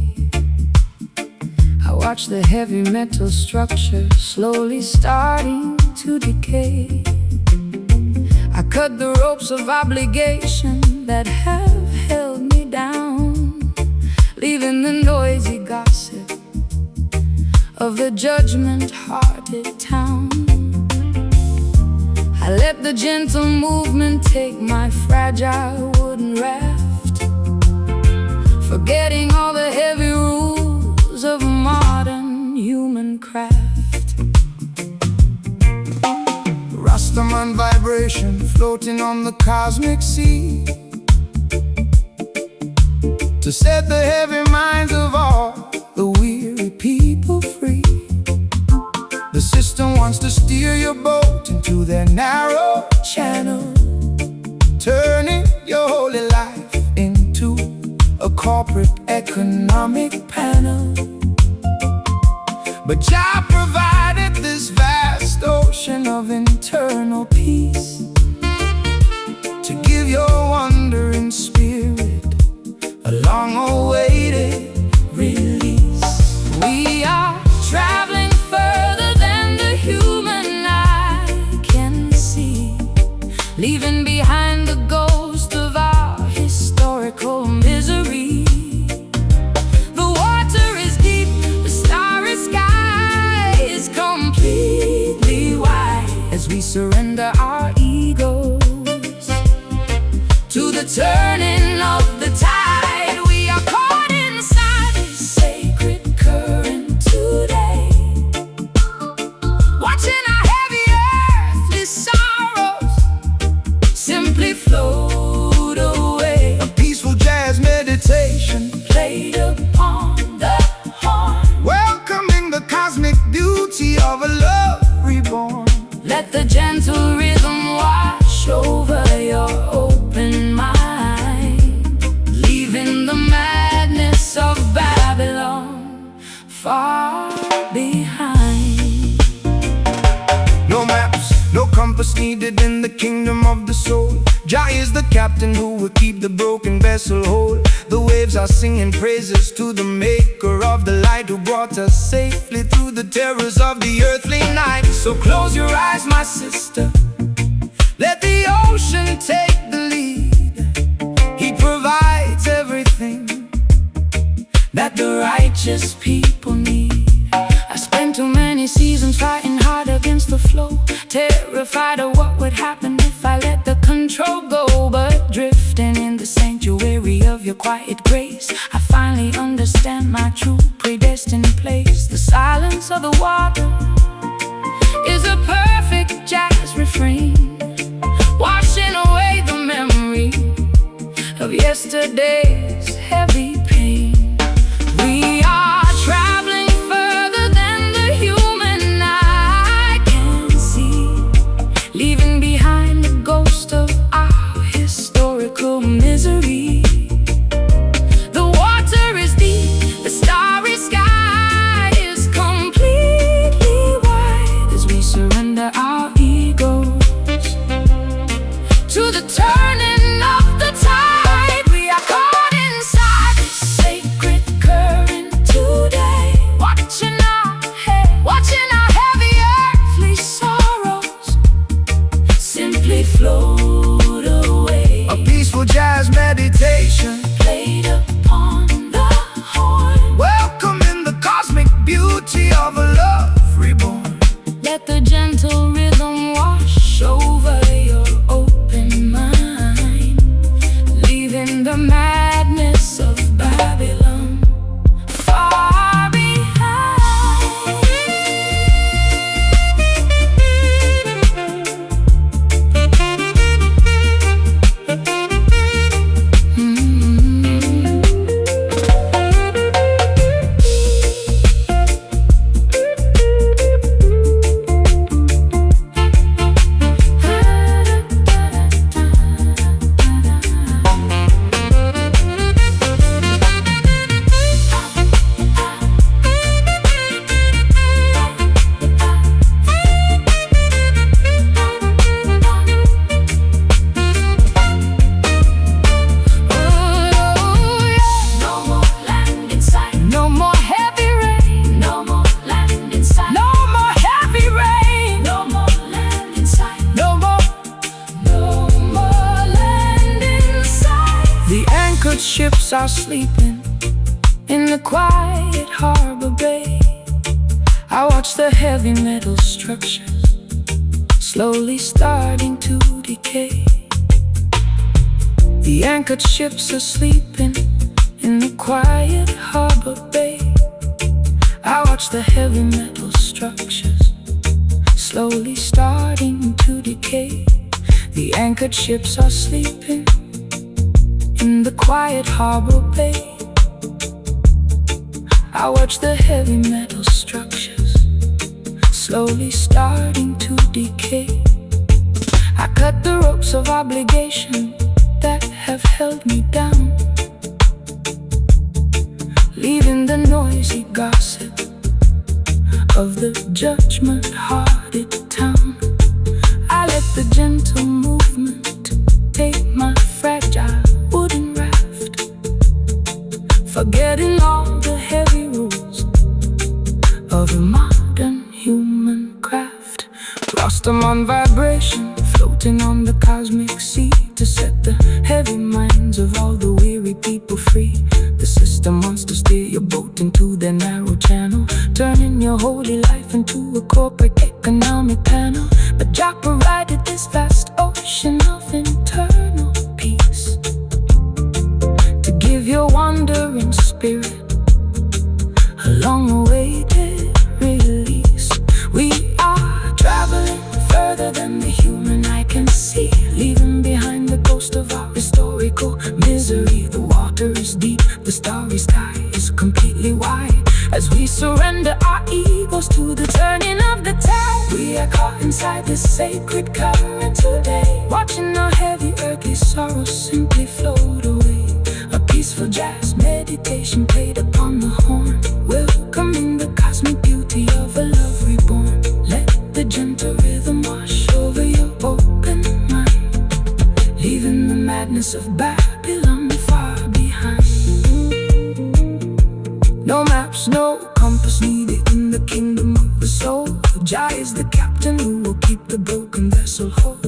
I watch the heavy metal structure slowly starting to decay. I cut the ropes of obligation that have held me down, leaving the noisy gossip of the judgment-hearted town. I let the gentle movement take my fragile wooden raft, forgetting all the heavy rules of modern human craft. Rastaman vibration floating on the cosmic sea, to set the heavy minds of all the weary people free. The system wants to steer your boat into their narrow channel, turning your holy life into a corporate economic panel. But Jah provided this vast ocean of internal peace, to give your wandering spirit a long-awaited release. We are traveling further than the human eye can see, leaving behind the ghost of our historical misery. The water is deep, the starry sky is completely white, as we surrender our egos to the turning of the tide. We are caught inside this sacred current today, watching our heavy earthly sorrows simply float away. A peaceful jazz meditation Played upon the horn, welcoming the cosmic beauty of a love reborn. let the gentle rhythm wash over your open mind, leaving the madness of Babylon far behind. No maps, no compass needed in the kingdom of the soul. Jah is the captain who will keep the broken vessel whole. The waves are singing praises to the maker of the light, who brought us safely through the terrors of the earthly night. So close your eyes, my sister, let the ocean take the lead. He provides everything that the righteous people need. I spent too many seasons fighting hard against the flow, terrified of what would happen if I let the control go. But drifting in the sanctuary of your quiet grace, I finally understand my true predestined place. The silence of the water is a perfect jazz refrain, washing away the memory of yesterday's heavy pain. We are traveling further than the human eye can see, leaving behind the ghost of our historical misery. The water is deep, the starry sky is completely white, as we surrender our egos to the turning of the tide. We are caught inside this sacred current today, watching our heavy earthly sorrows simply float away. A peaceful jazz meditation Played upon the horn, welcoming the cosmic beauty of a love reborn. let the gentle rhythm wash over your open mind, leaving the madness of Babylon far behind. ships are sleeping in the quiet harbor bay. I watch the heavy metal structures slowly starting to decay. The anchored ships are sleeping in the quiet harbor bay. I watch the heavy metal structures slowly starting to decay. The anchored ships are sleeping in the quiet harbor bay. I watch the heavy metal structures slowly starting to decay. I cut the ropes of obligation that have held me down, leaving the noisy gossip of the judgment-hearted town. I let the gentle movement take my fragile wooden raft, forgetting all the heavy rules of a modern human craft. Lost among vibration, floating on the cosmic sea, to set the heavy minds of all the weary people free. The system wants to steer your boat into their narrow channel, turning your holy life into a corporate economic panel. But Jah provided this vast ocean of internal peace to give your wandering spirit a long-awaited release. We are traveling further than the human eye can see, leaving behind the ghost of our historical misery. The water is deep, the starry sky is completely wide. As we surrender our egos to the turning of the tide, we are caught inside this sacred current today, watching our heavy earthly sorrows simply float away. A peaceful jazz meditation played upon the horn, welcoming the cosmic beauty of a love reborn. Let the gentle rhythm wash over your open mind, leaving the madness of Babylon far behind. No maps, no compass needed in the kingdom of the soul. Jah is the captain who will keep the broken vessel whole.